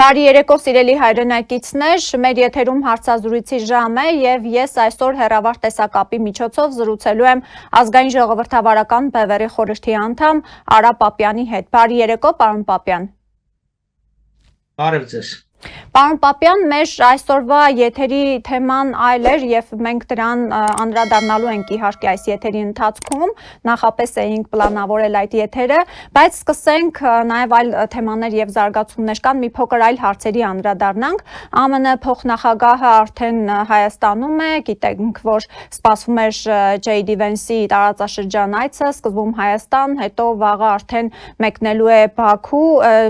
Բարի երեկո սիրելի հայրենակիցներ, մեր եթերում հարցազրույցի ժամ է եւ ես այսօր հեռավար տեսակապի միջոցով զրուցելու եմ ազգային ժողովրդավարական բևեռի խորհրդի անդամ Արա Պապյանի հետ։ Բարի երեկո, պարոն Պապյան։ Բարև ձեզ։ Պարոն Պապյան, մեր այսօրվա եթերի թեման այլ էր եւ մենք դրան անդրադառնալու ենք իհարկե այս եթերի ընթացքում, նախապես էինք պլանավորել այդ եթերը, բայց սկսենք նաեւ այլ թեմաներ եւ զարգացումներ կան, մի փոքր այլ հարցերի անդրադառնանք։ ԱՄՆ փոխնախագահը արդեն Հայաստանում է, գիտենք, որ սպասվում էր JD Vance-ի տարածաշրջան այցը, սկզբում Հայաստան, հետո վաղը արդեն մեկնելու է Բաքու,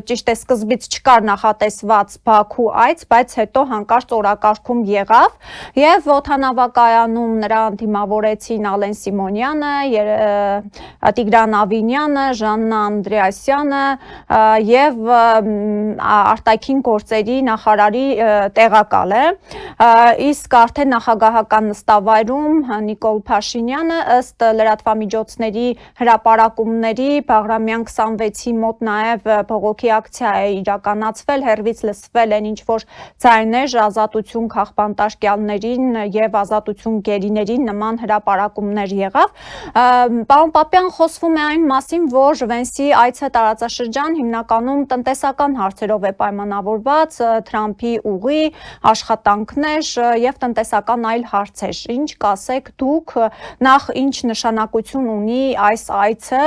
ճիշտ է սկզբից չկար նախատեսված Բաքու այց, բայց հետո հանկարծ օրակարգում եղավ եւ օդանավակայանում նրան դիմավորեցին Ալեն Սիմոնյանը, Տիգրան Ավինյանը, Ժաննա Անդրեասյանը եւ արտաքին գործերի նախարարի տեղակալը, իսկ արդեն նախագահական նստավայրում Նիկոլ Փաշինյանը ըստ լրատվամիջոցների հրապարակումների Բաղրամյան 26-ի մոտ նաեւ բողոքի ակցիա է իրականացվել, հերվից լսվել են ինչ-որ ձայներ ազատություն քաղբանտարկյալներին եւ ազատություն գերիներին նման հրապարակումներ եղավ։ Պարոն Պապյան, խոսվում է այն մասին, որ Վենսի այցը տարածաշրջան հիմնականում տնտեսական հարցերով է պայմանավորված, Թրամփի ուղի, աշխատանքներ եւ տնտեսական այլ հարցեր։ Ինչ կասեք դուք, նախ ինչ նշանակություն ունի այս այցը,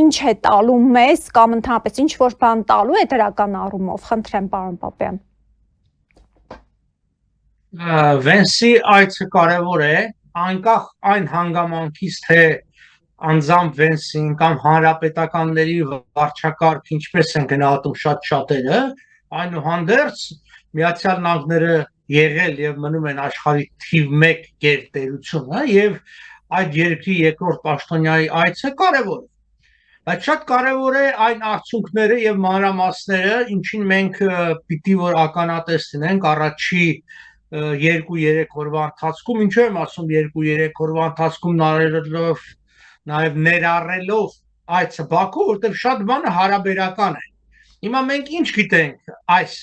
ինչ է տալու մեզ կամ ընդհանրապես ինչ որ բան տալու է դրական առումով, խնդրեմ պարոն Պապյան։ Վենսի այցը կարևոր է, անկախ այն հանգամանքից, թե անձամբ Վենսին կամ հանրապետականների վարչակարգ ինչպես են գնահատում շատերը, այնուհանդերձ Միացյալ Նահանգները եղել եւ մնում են աշխարհի թիվ 1 գերտերությունը եւ այդ երկրի երկրորդ պաշտոնյայի այցը կարևոր է։ Բայց շատ կարևոր է այն արդյունքները եւ մանրամասները, ինչին մենք պիտի որ ականատես լինենք առաջի 2-3 օրվա ընթացքում, ինչու եմ ասում 2-3 օրվա ընթացքում նաեւ ներառելով այցը Բաքու, որտեղ շատ բանը հարաբերական է։ Հիմա մենք ինչ գիտենք այս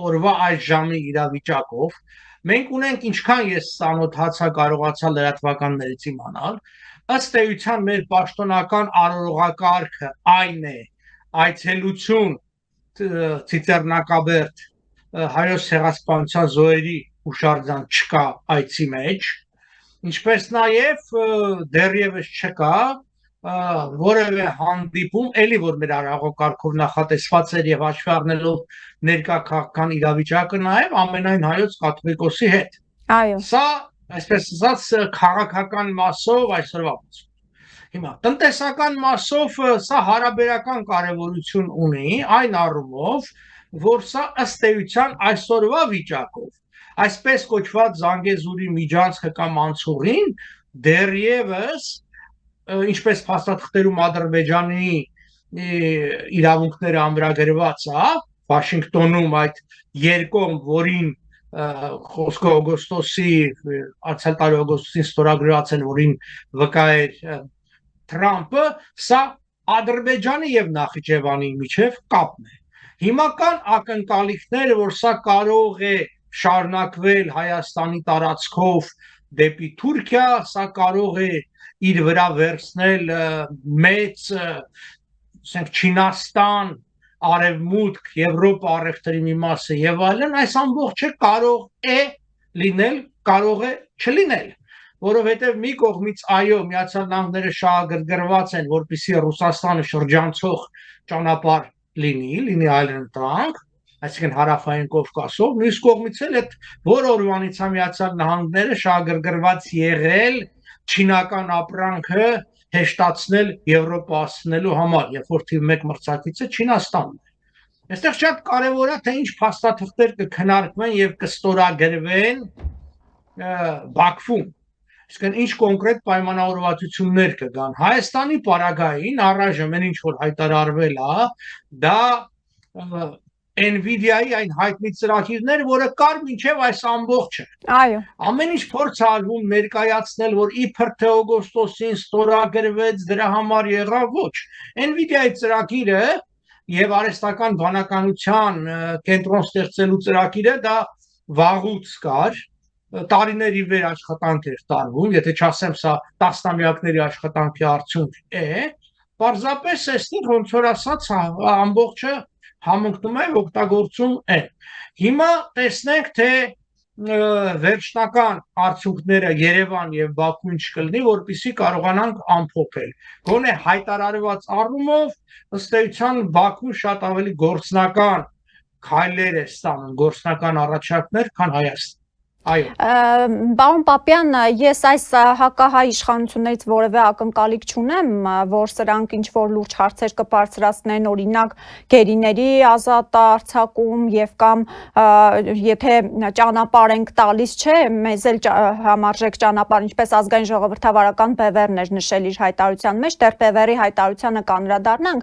օրվա այս ժամի իրավիճակով, մենք ունենք ինչքան ես ծանոթացա կարողացա լրատվականներից իմանալ, ըստ էության մեր պաշտոնական արարողակարգը այն է այցելություն Ցիծեռնակաբերդ հայոց ցեղասպանության զոհերի հուշարձան չկա այցի մեջ, ինչպես նաև դեռևս չկա որևէ հանդիպում, էլի որ մեր արարողակարգով նախատեսված էր եւ հաշվի առնելով ներկա քաղաքական իրավիճակը նաև ամենայն հայոց կաթողիկոսի հետ։ Այո։ Սա այսպես ասած քաղաքական մասով այսօրվա մասով։ Հիմա տնտեսական մասով սա հարաբերական կարևորություն ունի այն առումով, որ սա ըստ էության այսօրվա վիճակով, այսպես կոչված Զանգեզուրի միջանցքը կամ անցուղին դեռևս ինչպես փաստաթղթերում Ադրբեջանի իրավունքները ամրագրված է, Վաշինգտոնում այդ երկում, որին խոսքը օգոստոսի անցյալ տարի օգոստոսին ստորագրված են, որին վկա էր Թրամփը, սա Ադրբեջանի եւ Նախիջևանի միջև կապն է։ Հիմա կան ակնկալիքներ, որ սա կարող է շարունակվել Հայաստանի տարածքով դեպի Թուրքիա, սա կարող է իր վրա վերցնել մեծ, ասենք Չինաստան, Արևմուտք, Եվրոպա առևտրի մի մասը եւ այլն, այս ամբողջը կարող է լինել, կարող է չլինել, որովհետեւ մի կողմից այո, Միացյալ Նահանգները շահագրգռված են, որպեսզի Ռուսաստանը շրջանցող ճանապարհ լինի այլընտրանք, այսինքն հարավային Կովկասով, մյուս կողմից էլ այդ որ օրվանից է Միացյալ Նահանգները շահագրգռված եղել չինական ապրանքը հեշտացնել Եվրոպացնելու համար, երբ որ թիվ 1 մրցակիցը Չինաստանն է։ Այստեղ շատ կարևոր է, թե ինչ փաստաթղթեր կքննարկվեն եւ կստորագրվեն Բաքվում։ Իսկն ինչ կոնկրետ պայմանավորվածություններ կգան։ Հայաստանի պարագային առայժմ ինչ որ հայտարարվել է, դա Nvidia-ի այն հայտնի ծրագիրներ, որը կար մինչև այս ամբողջը։ Այո։ Ամեն ինչ փորձ արվում ներկայացնել, որ իբր թե օգոստոսին ստորագրվեց, դրա համար եղավ ոչ։ Nvidia-ի ծրագիրը եւ արհեստական բանականության կենտրոն ստեղծելու ծրագիրը դա վաղուց կար, տարիների վեր աշխատանք էր տարվում, եթե չասեմ սա տասնամյակների աշխատանքի արդյունք է, պարզապես այստեղ ոնց որ ասած ամբողջը համընկնում է, օգտագործում է։ Հիմա տեսնենք, թե վերջնական արդյունքները Երևան եւ Բաքու ինչ կլինի, որպեսզի կարողանանք ամփոփել։ Գոնե հայտարարված առումով ըստ էության Բաքուն շատ ավելի գործնական քայլեր է ստանում, գործնական առաջարկներ, քան Հայաստանը։ Այո։ Պարոն Պապյան, ես այս հակահայ իշխանություններից որևէ ակնկալիք չունեմ, որ սրանք ինչ որ լուրջ հարցեր կբարձրացնեն, օրինակ գերիների ազատ արձակում եւ կամ եթե ճանապարհ ենք տալիս, չէ, մեզ էլ համարժեք ճանապարհ, ինչպես ազգային ժողովրդավարական բևեռն էր նշել իր հայտարարության մեջ, դեռ բևեռի հայտարարությանը կանդրադառնանք,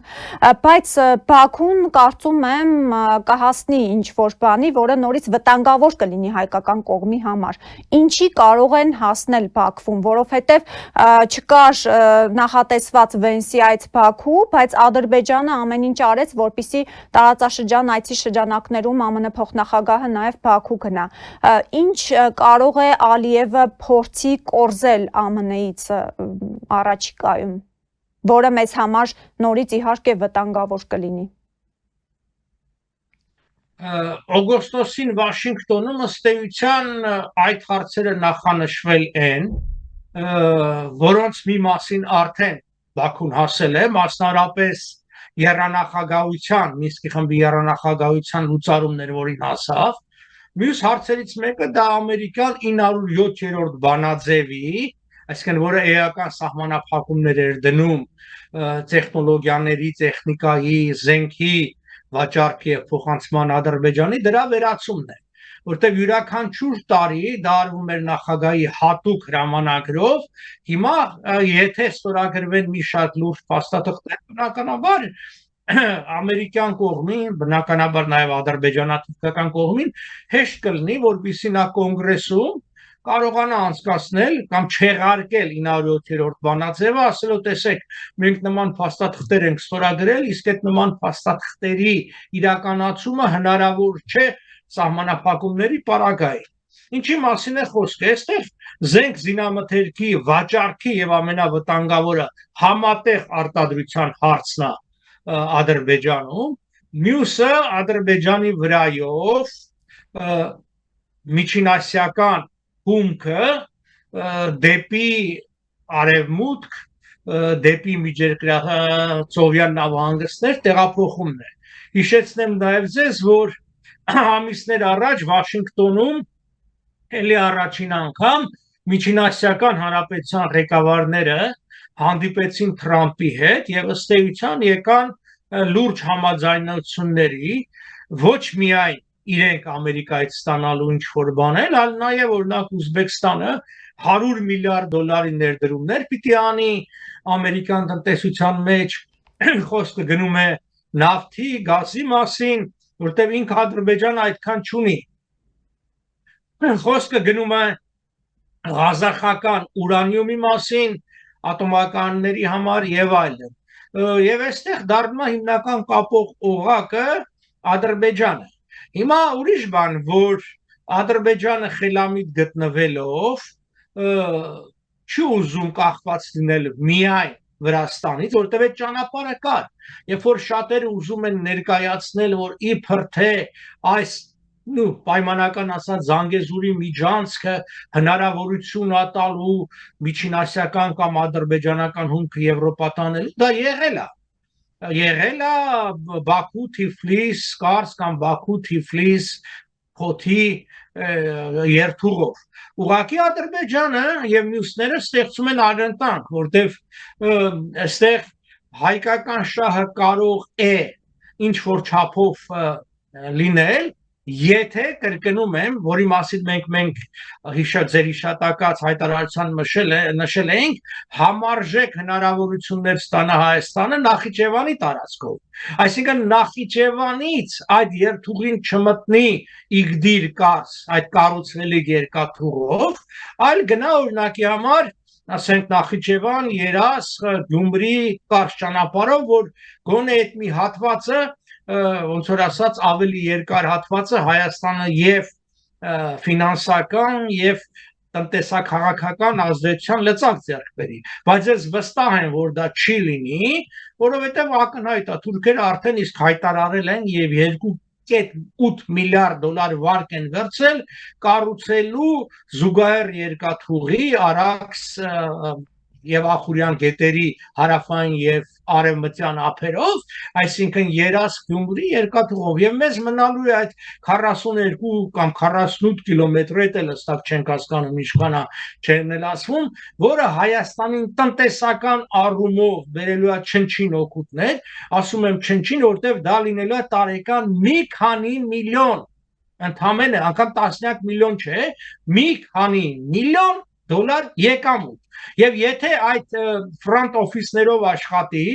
բայց Բաքուն կարծում եմ կհասնի ինչ որ բանի, որը նորից վտանգավոր կլինի հայկական կողմի համար։ Ինչի կարող են հասնել Բաքվում, որովհետև չկար նախատեսված Վենսիայից Բաքու, բայց Ադրբեջանը ամեն ինչ արեց, որպեսզի տարածաշրջան այցի շրջանակներում ԱՄՆ փոխնախագահը նաև Բաքու գնա։ Ինչ կարող է Ալիևը փորձի կորզել ԱՄՆ-ից առաջիկայում, որը մեզ համար նորից իհարկե վտանգավոր կլինի։ Օգոստոսին Վաշինգտոնում ըստ էության այդ հարցերը նախանշվել են, որոնց մի մասին արդեն Բաքուն հասել է, մասնարարպես եռանախագահության, Մինսկի խմբի եռանախագահության լուծարումներ, որին հասավ։ Մյուս հարցերից մեկը դա ամերիկյան 907-րդ բանաձևի, այսինքն որը էական սահմանափակումներ էր դնում տեխնոլոգիաների, տեխնիկայի, զենքի վաճառքի եւ փոխանցման Ադրբեջանի, դրա վերացումն է, որտեղ յուրաքանչյուր տարի դա արվում էր նախագահի հատուկ հրամանագրով, հիմա եթե ստորագրվեն մի շատ լուրջ փաստաթղթեր, բնականաբար ամերիկյան կողմին, բնականաբար նաեւ ադրբեջանական կողմին հեշտ կլինի, որպեսզի նա կոնգրեսում կարողանա անցկացնել կամ չեղարկել 907-րդ բանաձևը, ասելով տեսեք, մենք նման փաստաթղթեր ենք ստորագրել, իսկ այդ նման փաստաթղթերի իրականացումը հնարավոր չէ սահմանափակումների պարագային։ Ինչի մասին է խոսքը, այստեղ զենք զինամթերքի վաճառքի եւ ամենավտանգավորը համատեղ արտադրության հարցն է Ադրբեջանում, մյուսը Ադրբեջանի վրայով միջինասիական հումքը դեպի արևմուտք, դեպի միջերկրածովյան նավահանգիստներ տեղափոխումն է։ Հիշեցնեմ նաև ձեզ, որ ամիսներ առաջ Վաշինգտոնում էլի առաջին անգամ միջինասիական հանրապետության ղեկավարները հանդիպեցին Թրամփի հետ եւ ըստ էության եկան լուրջ համաձայնությունների, ոչ միայն իրենք Ամերիկայից ստանալու ինչ-որ բաներ, այլ նաև օրինակ Ուզբեկստանը $100 միլիարդ ներդրումներ պիտի անի ամերիկյան տնտեսության մեջ, խոսքը գնում է նավթի, գազի մասին, որտեղ ինքը Ադրբեջանը այդքան չունի, խոսքը գնում է ղազախական ուրանիումի մասին, ատոմականների համար եւ այլն, եւ այստեղ դառնում է հիմնական կապող օղակը Ադրբեջանը։ Հիմա ուրիշ բան, որ Ադրբեջանը խելամիտ գտնվելով չի ուզում կախված լինել միայն Վրաստանից, որտեղ այդ ճանապարհը կար, երբ որ շատերը ուզում են ներկայացնել, որ իբր թե այս պայմանական ասած Զանգեզուրի միջանցքը հնարավորություն ատալու միջինասիական կամ ադրբեջանական հումքը Եվրոպա տանելու, դա եղել է Բաքու Թիֆլիս Կարս կամ Բաքու Թիֆլիս Փոթի երթուղով։ Ուղղակի Ադրբեջանը եւ մյուսները ստեղծում են արենտանք, որտեվ այստեղ հայկական շահը կարող է ինչ որ չափով լինել, եթե կրկնում եմ, որի մասին մենք ձեր հիշատակած հայտարարության նշել էինք, համարժեք հնարավորություններ ստանա Հայաստանը Նախիջևանի տարածքով։ Այսինքն Նախիջևանից այդ երթուղին չմտնի Իգդիր Կարս, այդ կառուցվելիք երկաթուղով, այլ գնա օրինակի համար, ասենք Նախիջևան, Երաս, Գյումրի, Կարս ճանապարհով, որ գոնե այդ մի հատվածը ոնց որ ասած ավելի երկար հատվածը Հայաստանը եւ ֆինանսական եւ տնտեսա-քաղաքական ազդեցության լծակ ձեռք բերի, բայց ես վստահ եմ, որ դա չի լինի, որովհետեւ ակնհայտ է թուրքերը արդեն իսկ հայտարարել են եւ 2.8 միլիարդ դոլար վարկ են վերցել կառուցելու զուգահեռ երկաթուղի Արաքս եւ Ախուրյան գետերի հարավային եւ արևմտյան ափերով, այսինքն Երաս-Գյումրի երկաթուղով եւ մեզ մնալու է այդ 42 կամ 48 կիլոմետր էլ հստակ չենք հասկանում ինչքանա չեն էլ ասվում, որը Հայաստանին տնտեսական առումով բերելու է չնչին օգուտներ, ասում եմ չնչին, որտեվ դա լինելու է տարեկան մի քանի միլիոն, ընդամենը անգամ տասնյակ միլիոն չէ, մի քանի միլիոն դոլար եկամուտ Եվ եթե այդ front office-ներով աշխատի,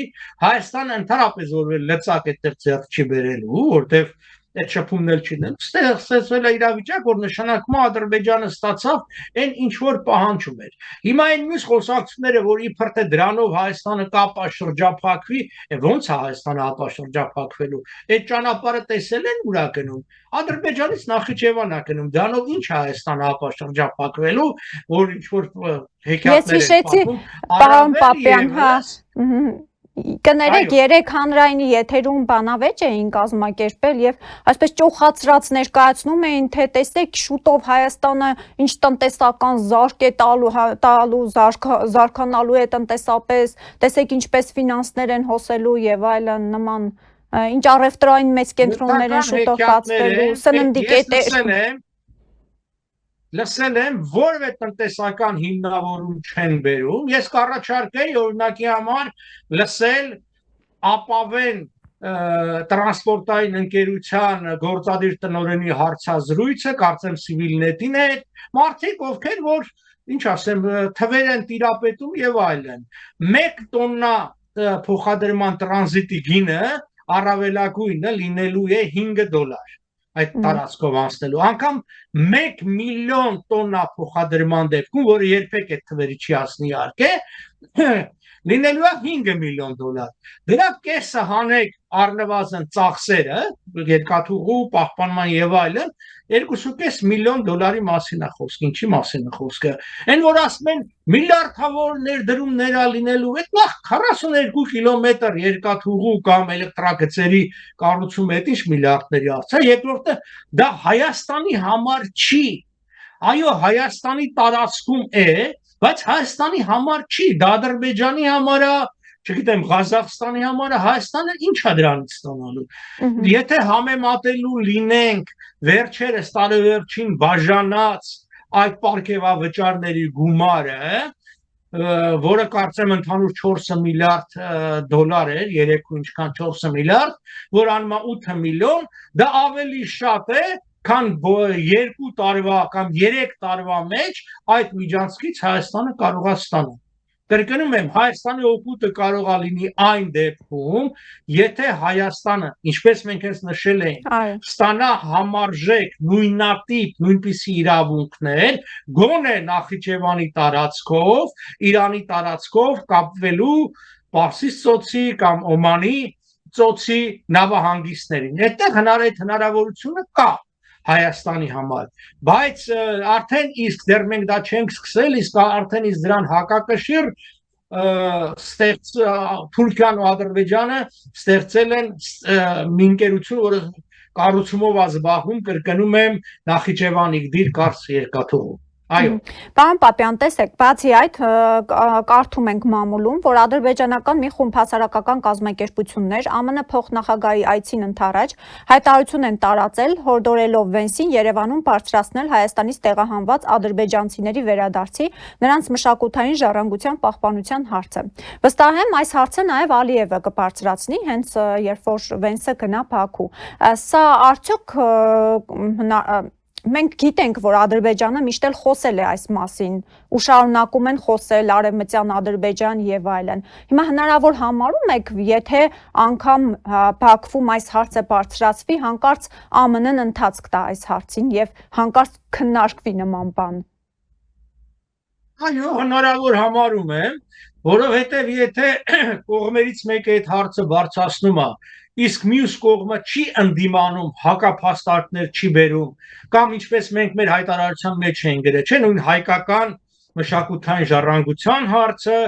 Հայաստանը ընդհանրապես որ լծակ է ձեռք չի բերելու, որտեվ այդ շփումն էլ չի դեմ, ստեղծվել է իրավիճակ, որ նշանակում է Ադրբեջանը ստացավ այն ինչ որ պահանջում էր։ Հիմա այն մյուս խոսակցությունները, որ իբր թե դրանով Հայաստանը կապաշրջափակվի, ոնց է Հայաստանը ապաշրջափակվելու։ Այդ ճանապարհը տեսել են ուրա գնում։ Ադրբեջանից Նախիջևան է գնում, դրանով ինչ է Հայաստանը ապաշրջափակվելու, որ ինչ որ հեքիաթներ են պատմում։ Պարոն Պապյան, հա։ Կներեք, 3 հանրայինի եթերում բանավեճ էին կազմակերպել եւ այսպես ճոխացրած ներկայացնում էին, թե տեսեք շուտով Հայաստանը ինչ տնտեսական զարկ է տալու, զարգանալու է տնտեսապես, տեսեք ինչպես ֆինանսներ են հոսելու եւ այլն նման, ինչ առևտրային մեծ կենտրոններ են շուտով բացվելու, սննդի կետեր։ Լսել եմ, որևէ տնտեսական հիմնավորում չեն բերում, ես կառաջարկեի օրինակի համար լսել ապավեն տրանսպորտային ընկերության գործադիր տնօրենի հարցազրույցը, կարծեմ Civilnet-ին է, մարդիկ ովքեր որ ինչ ասեմ, թվեր են տիրապետում եւ այլն։ 1 տոննա փոխադրման տրանզիտի գինը առավելագույնը լինելու է $5 այդ տարածքով անցնելու, անգամ 1 միլիոն տոննա փոխադրման դեպքում, որը երբեք այդ թվերի չի հասնի իհարկե, լինելու է $5 միլիոն։ Դրա կեսը հանեք առնվազն ծախսերը, երկաթուղու, պահպանման եւ այլն, $2.5 միլիոն մասին է խոսքը, ինչի մասին է խոսքը։ Այն որ ասում են միլիարդավոր ներդրումներ ա լինելու, այդ նախ 42 կիլոմետր երկաթուղու կամ էլեկտրագծերի կառուցումը այդ ինչ միլիարդների արծա, երկրորդը դա Հայաստանի համար չի։ Այո, Հայաստանի տարածքում է, բայց Հայաստանի համար չի, դա Ադրբեջանի համար է, չգիտեմ, Ղազախստանի համար է, Հայաստանը ինչ է դրանից ստանալու։ Եթե համեմատելու լինենք վերջերս տարեվերջին բաժանած այդ պարգևավճարների գումարը, որը կարծեմ ընդհանուր $4 միլիարդ էր, 3 ինչքան 4 միլիարդ, որ անում է 8 միլիոն, դա ավելի շատ է, քան 2 տարվա կամ 3 տարվա մեջ այդ միջանցքից Հայաստանը կարող է ստանալ։ Կրկնում եմ, Հայաստանի օգուտը կարող է լինի այն դեպքում, եթե Հայաստանը, ինչպես մենք հենց նշել ենք, ստանա համարժեք, նույնատիպ, նույնպիսի իրավունքներ, գոնե Նախիջևանի տարածքով, Իրանի տարածքով կապվելու Պարսից ծոցի կամ Օմանի ծոցի նավահանգիստներին։ Այդտեղ հնարավորությունը կա Հայաստանի համար, բայց արդեն իսկ դեռ մենք դա չենք սկսել, իսկ արդեն իսկ դրան հակակշիռ Թուրքիան ու Ադրբեջանը ստեղծել են մի ընկերություն, որը կառուցումով է զբաղվում, կրկնում եմ, Նախիջևանի դիր-Կարս երկաթուղու։ Այո։ Պարոն Պապյան, տեսեք, բացի այդ կարդում ենք մամուլում, որ ադրբեջանական մի խումբ հասարակական կազմակերպություններ ԱՄՆ փոխնախագահի այցին ընդառաջ հայտարարություն են տարածել, հորդորելով Վենսին Երևանում բարձրացնել Հայաստանից տեղահանված ադրբեջանցիների վերադարձի, նրանց մշակութային ժառանգության պահպանության հարցը։ Վստահ եմ, այս հարցը նաև Ալիևը կբարձրացնի, հենց երբ որ Վենսը գնա Բաքու։ Սա արդյոք մենք գիտենք, որ Ադրբեջանը միշտ էլ խոսել է այս մասին, ու շարունակում են խոսել Արևմտյան Ադրբեջան եւ այլն։ Հիմա հնարավոր համարում եք, եթե անգամ Բաքվում այս հարցը բարձրացվի, հանկարծ ԱՄՆ-ն ընթացք տա այս հարցին եւ հանկարծ քննարկվի նման բան։ Այո, հնարավոր համարում եմ, որովհետեւ եթե կողմերից մեկը այդ հարցը բարձրացնում է իսկ մյուս կողմը չի ընդդիմանում, հակափաստարկներ չի բերում, կամ ինչպես մենք մեր հայտարարության մեջ ենք գրել, չէ՞, նույն հայկական մշակութային ժառանգության հարցը,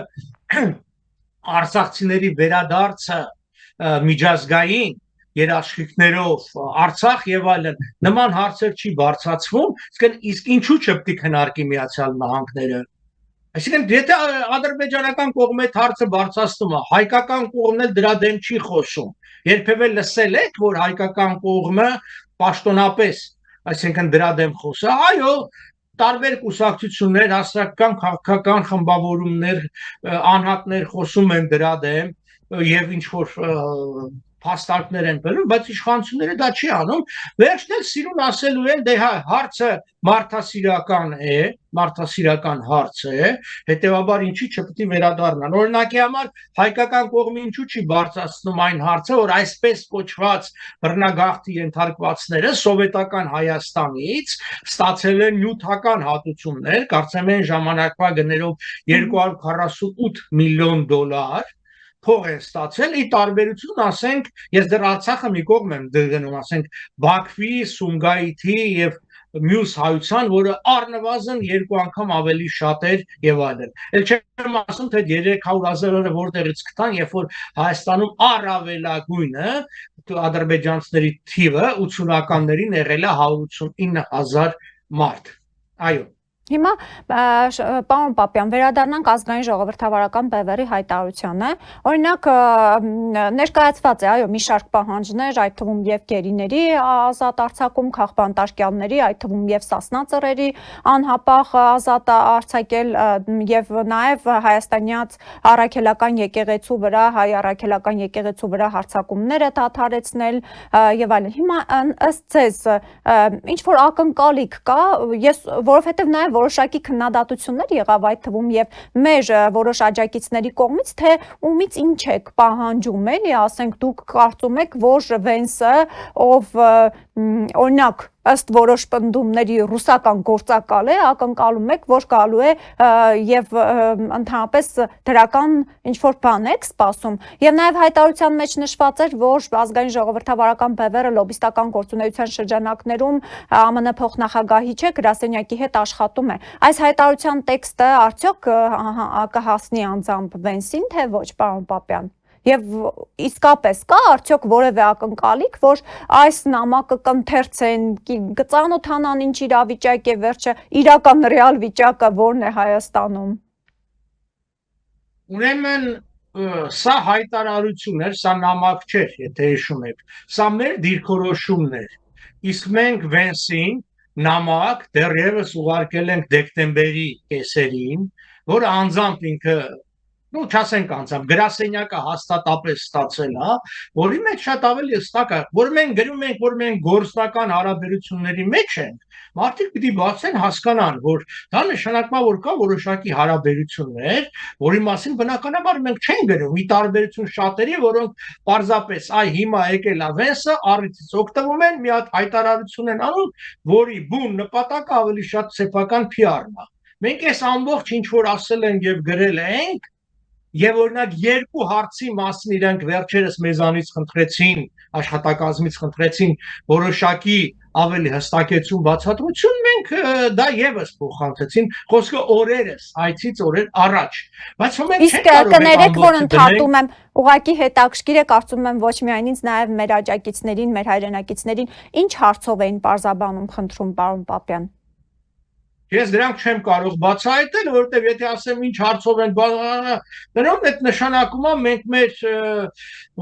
արցախցիների վերադարձը միջազգային երաշխիքներով Արցախ եւ այլն, նման հարցեր չի բարձրացվում, իսկ ինչու՞ չպետք է քննարկի Միացյալ Նահանգները։ Այսինքն, եթե ադրբեջանական կողմը այդ հարցը բարձրացնում է, հայկական կողմն էլ դրա դեմ չի խոսում։ Երբևէ լսել եք, որ հայկական կողմը պաշտոնապես, այսինքն դրա դեմ խոսա, այո, տարբեր կուսակցություններ, հասարակական քաղաքական խմբավորումներ, անհատներ խոսում են դրա դեմ եւ ինչ որ փաստարկներ են բերում, բայց իշխանությունները դա չի անում։ Վերջն էլ սիրուն ասելու են, դե հարցը մարդասիրական է, մարդասիրական հարց է, հետեւաբար ինչի չպետք է վերադառնան։ Օրինակի համար հայկական կողմը ինչու չի բարձրացնում այն հարցը, որ այսպես կոչված բռնագաղթի ենթարկվածները սովետական Հայաստանից ստացել են նյութական հատուցումներ, կարծեմ այն ժամանակվա գներով 248 միլիոն դոլար փող են ստացել, ի տարբերություն, ասենք, ես դեռ Արցախը մի կողմ եմ դնում, ասենք, Բաքվի, Սումգայիթի եւ մյուս հայության, որը առնվազն 2 անգամ ավելի շատ էր եւ այլն։ Էլ չեմ ասում, թե 300,000-ը որտեղից գտան, երբ որ Հայաստանում առավելագույնը ադրբեջանցիների թիվը 80-ականներին եղել է 189,000 մարդ։ Այո։ Հիմա պարոն Պապյան, վերադառնանք ազգային ժողովրդավարական բևեռի հայտարարությանը։ Օրինակ ներկայացված է, այո, մի շարք պահանջներ, այդ թվում եւ գերիների ազատ արձակում, քաղբանտարկյալների, այդ թվում եւ Սասնա ծռերի անհապաղ ազատ արձակել եւ նաեւ հայաստանյաց առաքելական եկեղեցու վրա, հայ առաքելական եկեղեցու վրա հարձակումները դադարեցնել եւ այլն։ Հիմա ըստ ձեզ ինչ որ ակնկալիք կա, ես որովհետեւ նաեւ որոշակի քննադատություններ եղավ այդ թվում եւ մեր որոշ աջակիցների կողմից, թե ումից ինչ եք պահանջում, էլի, ասենք դուք կարծում եք, որ Վենսը, ով օրինակ ըստ որոշ պնդումների ռուսական գործակալ է, ակնկալում եք, որ գալու է եւ ընդհանրապես դրական ինչ-որ բան եք սպասում։ Եվ նաեւ հայտարարության մեջ նշված էր, որ ազգային ժողովրդավարական բևեռը լոբիստական գործունեության շրջանակներում ԱՄՆ փոխնախագահի չէ, գրասենյակի հետ աշխատում է։ Այս հայտարարության տեքստը արդյոք կհասնի անձամբ Վենսին, թե ոչ, պարոն Պապյան։ Եվ իսկապես կա արդյոք որևէ ակնկալիք, որ այս նամակը կընթերցեն, կծանոթանան ինչ իրավիճակ է, վերջը իրական ռեալ վիճակը որն է Հայաստանում։ Ուրեմն սա հայտարարություն էր, սա նամակ չէր, եթե հիշում եք, սա մեր դիրքորոշումն էր, իսկ մենք Վենսին նամակ դեռևս ուղարկել ենք դեկտեմբերի կեսերին, որը անձամբ ինքը չասենք անձամբ, գրասենյակը հաստատապես ստացել է, որի մեջ շատ ավելի հստակ է, որ մենք գրում ենք, որ մենք գործնական հարաբերությունների մեջ ենք, մարդիկ պիտի բացեն հասկանան, որ դա նշանակում է, որ կա որոշակի հարաբերություններ, որի մասին բնականաբար մենք չենք գրում, ի տարբերություն շատերի, որոնք պարզապես այ հիմա եկել է Վենսը, առիթից օգտվում են, մի հատ հայտարարություն են անում, որի բուն նպատակը ավելի շատ սեփական PR-ն է։ Մենք այս ամբողջ ինչ որ ասել ենք եւ գրել ենք, եւ օրինակ երկու հարցի մասին իրանք վերջերս մեզանից խնդրեցին, աշխատակազմից խնդրեցին որոշակի ավելի հստակեցում բացատրություն, մենք դա եւս փոխանցեցին, խոսքը օրերս, այցից օրեր առաջ։ Բայց մենք չենք կարող կներեք, որ ընդհատում եմ, ուղղակի հետաքրքիր է, կարծում եմ ոչ միայն ինձ, նաեւ մեր աջակիցներին, մեր հայրենակիցներին, ինչ հարցով էին պարզաբանում, խնդրում, պարոն Պապյան։ Ես դրանք չեմ կարող բացահայտել, որովհետև եթե ասեմ ինչ հարցով են, դրանով այդ նշանակում է մենք մեր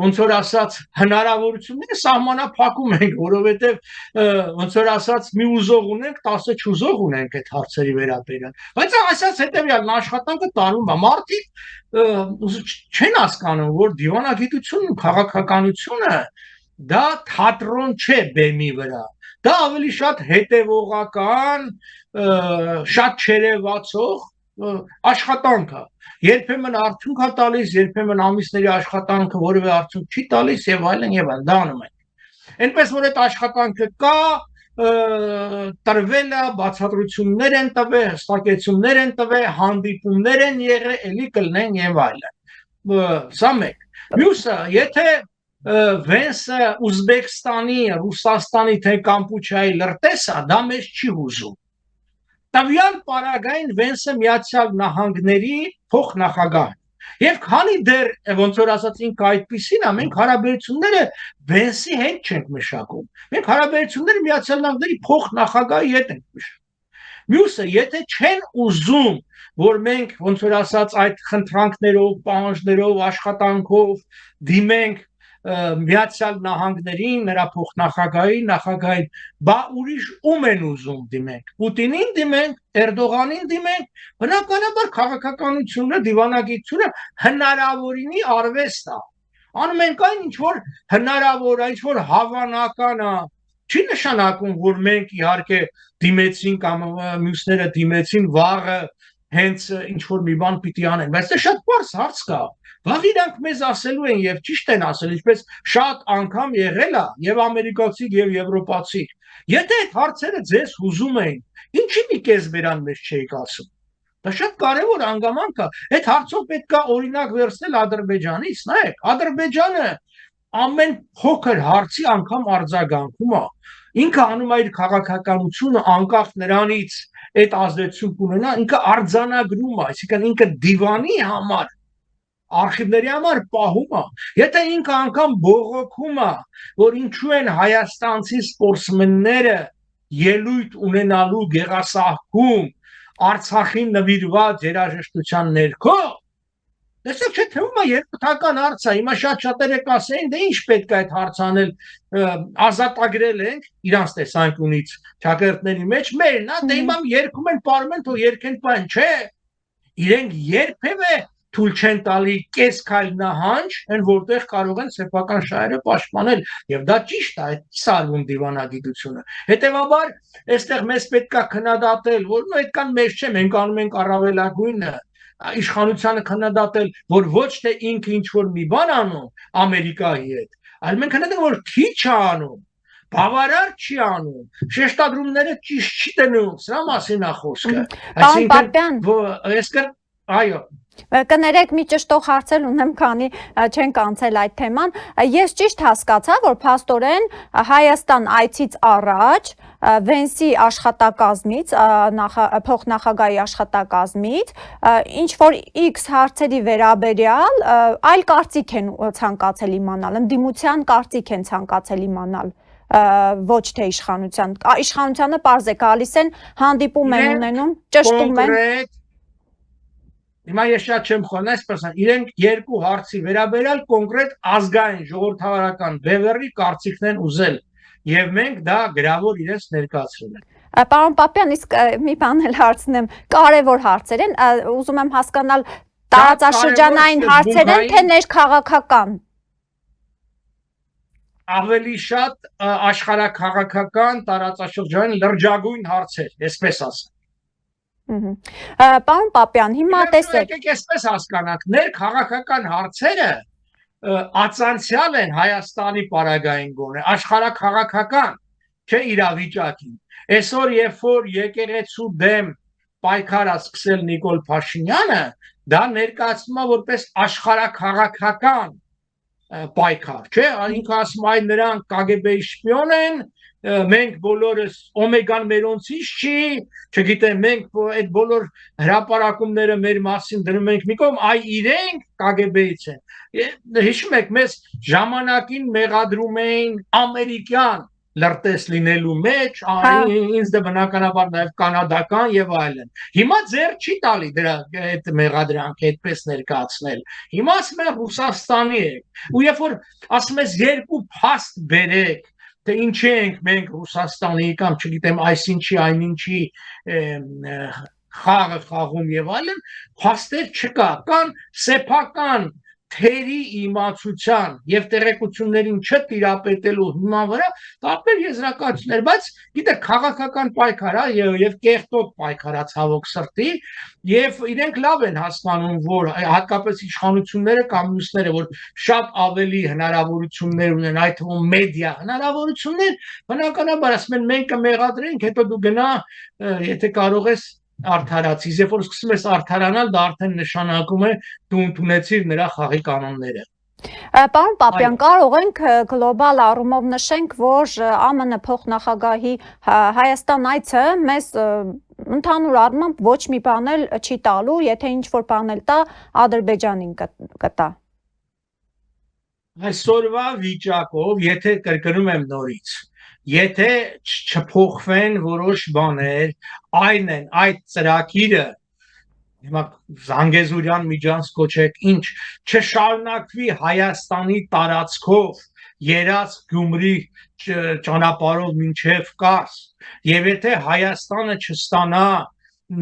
ոնց որ ասած հնարավորությունները սահմանափակում ենք, որովհետև ոնց որ ասած մի ուզող ունենք, 10 չուզող ունենք այդ հարցերի վերաբերյալ։ Բայց ասած հետեւյալն աշխատանքը տանում է, մարդիկ չեն հասկանում, որ դիվանագիտությունն ու քաղաքականությունը դա թատրոն չէ բեմի վրա, դա ավելի շատ հետևողական, շատ չերևացող աշխատանք է։ Երբեմն արդյունք է տալիս, երբեմն ամիսների աշխատանքը որևէ արդյունք չի տալիս եւ այլն եւ այլն, դա անում ենք։ Այնպես որ այդ աշխատանքը կա, տրվել է, բացատրություններ են տվել, հստակեցումներ են տվել, հանդիպումներ են եղել, էլի կլինեն եւ այլն։ Սա մեկ։ Մյուսը, եթե Վենսը Ուզբեկստանի, Ռուսաստանի թե Կամպուչիայի լրտեսա դա մեզ չի հուզում։ Տվյալ պարագային Վենսը Միացյալ Նահանգների փոխնախագահ եւ քանի դեռ ոնց որ ասած ինքը այդպեսին է, մենք հարաբերությունները Վենսի հետ չենք մշակում։ Մենք հարաբերությունները Միացյալ Նահանգների փոխնախագահի հետ ենք մշակում։ Մյուսը, եթե չեն ուզում, որ մենք ոնց որ ասած այդ խնդրանքներով, պահանջներով, աշխատանքով դիմենք Միացյալ Նահանգներին, նրա փոխնախագահին, նախագահին, բա ուրիշ ում են ուզում դիմենք։ Պուտինին դիմենք, Էրդողանին դիմենք, բնականաբար քաղաքականությունը, դիվանագիտությունը հնարավորինի արվեստ է։ Անում ենք այն, ինչ որ հնարավոր է, ինչ որ հավանական է։ Չի նշանակում, որ մենք իհարկե դիմեցին կամ մյուսները դիմեցին վաղը հենց ինչ որ մի բան պիտի անեն, բայց դա շատ բարձ հարց կա։ Վաղ իրանք մեզ ասելու են եւ ճիշտ են ասել, ինչպես շատ անգամ եղել է եւ ամերիկացի եւ եվրոպացի։ Եթե այդ հարցերը ձեզ հուզում էին, ինչի մի կես բերան մեզ չէիք ասում։ Դա շատ կարևոր հանգամանք է։ Այդ հարցով պետք է օրինակ վերցնել Ադրբեջանից, նայեք, Ադրբեջանը ամեն փոքր հարցի անգամ արձագանքում է։ Ինքը անում է իր քաղաքականությունը անկախ նրանից այդ ազդեցություն կունենա, ինքը արձանագրում է, այսինքն ինքը դիվանի համար արխիվների համար պահում է։ Եթե ինքը անգամ բողոքում է, որ ինչու են հայաստանցի սպորտսմենները ելույթ ունենալու գեղասահքում Արցախին նվիրված երաժշտության ներքո, տեսեք չէ թվում է երկթական հարց է, հիմա շատ-շատերը կասեն, դե ինչ պետք է այդ հարց անել, ազատագրել ենք իրանց տեսանկյունից ճակերտների մեջ, մերն է, դե հիմա երգում են, պարում են, թող երգեն, պայն, չէ, իրենք երբևէ թույլ չեն տալի կես քայլ նահանջ, այն որտեղ կարող են սեփական շահերը պաշտպանել, եւ դա ճիշտ է, այդ սարվում դիվանագիտությունը։ Հետեւաբար, այստեղ մեզ պետք է քննադատել, որ նո այդքան մեծ չէ, մենք անում ենք առավելագույնը, իշխանությանը քննադատել, որ ոչ թե ինքը ինչ որ մի բան անում Ամերիկայի հետ, այլ մենք քննադատում, որ քիչ է անում, բավարար չի անում, շեշտադրումները ճիշտ չի դնում, սրա մասին է խոսքը։ Այսինքն, այո Կներեք մի ճշտող հարցեր ունեմ, քանի չենք անցել այդ թեման։ Ես ճիշտ հասկացա, որ փաստորեն Հայաստան այցից առաջ Վենսի աշխատակազմից, փոխնախագահի աշխատակազմից, ինչ որ X հարցերի վերաբերյալ այլ կարծիք են ցանկացել իմանալ, ընդդիմության կարծիք են ցանկացել իմանալ, ոչ թե իշխանությանը պարզ է գալիս են, հանդիպում են ունենում, ճշտում են։ Հիմա ես շատ չեմ խոսում, այսպես իրենք երկու հարցի վերաբերյալ կոնկրետ ազգային ժողովրդավարական բևեռի կարծիքն են ուզել եւ մենք դա գրավոր իրենց ներկայացրել ենք։ Պարոն Պապյան, իսկ մի բան էլ հարցնեմ, կարևոր հարցեր են, ուզում եմ հասկանալ տարածաշրջանային հարցեր են, թե ներքաղաքական։ Ավելի շատ աշխարհաքաղաքական, տարածաշրջանային լրջագույն հարցեր, այսպես ասեմ։ Պարոն Պապյան, հիմա տեսեք, եկեք այսպես հասկանանք, ներքաղաքական հարցերը ածանցյալ են Հայաստանի պարագային գոնե, աշխարհաքաղաքական չէ իրավիճակին։ Այսօր երբ որ եկեղեցու դեմ պայքար է սկսել Նիկոլ Փաշինյանը, դա ներկայացնում է որպես աշխարհաքաղաքական պայքար, չէ, ինքը ասում է նրանք KGB-ի շպիոն են, մենք բոլորս օմեգան մերոնցից չի, չգիտեմ, մենք այդ բոլոր հրապարակումները մեր մասին դնում ենք մի կողմ, այ իրենք KGB-ից են։ Հիշում եք, մեզ ժամանակին մեղադրում էին ամերիկյան լրտես լինելու մեջ, ինձ դա բնականաբար նաև կանադական եւ այլն։ Հիմա ձեր չի տալի դրա այդ մեղադրանքը այդպես ներկայացնել։ Հիմա ասում են Ռուսաստանի է։ Ու երբ որ ասում ես երկու փաստ բերեք, թե ինչի ենք մենք Ռուսաստանի կամ չգիտեմ այսինչի այնինչի խաղը խաղում եւ այլն, փաստեր չկա, կան սեփական թերի իմացության եւ տեղեկություններին չտիրապետելու հիման վրա տարբեր եզրակացություններ, բայց գիտեք քաղաքական պայքար է եւ կեղտոտ պայքար է ցավոք սրտի եւ իրենք լավ են հասկանում, որ հատկապես իշխանությունները կամ մյուսները, որ շատ ավելի հնարավորություններ ունեն, այդ թվում մեդիա հնարավորություններ, բնականաբար ասում են մենք կմեղադրենք, հետո դու գնա, եթե կարող ես արդարացիս, երբ որ սկսում ես արդարանալ, դա արդեն նշանակում է դու ընդունեցիր նրա խաղի կանոնները։ Պարոն Պապյան, կարող ենք գլոբալ առումով նշենք, որ ԱՄՆ փոխնախագահի Հայաստան այցը մեզ ընդհանուր առմամբ ոչ մի բան էլ չի տալու, եթե ինչ-որ բան էլ տա Ադրբեջանին կտա։ Այսօրվա վիճակով, եթե կրկնում եմ նորից, եթե չփոխվեն որոշ բաներ, այն են այդ ծրագիրը հիմա Զանգեզուրյան միջանց կոչեք ինչ չշարունակվի Հայաստանի տարածքով երաց Գյումրի ճանապարհով մինչև Կարս եւ եթե Հայաստանը չստանա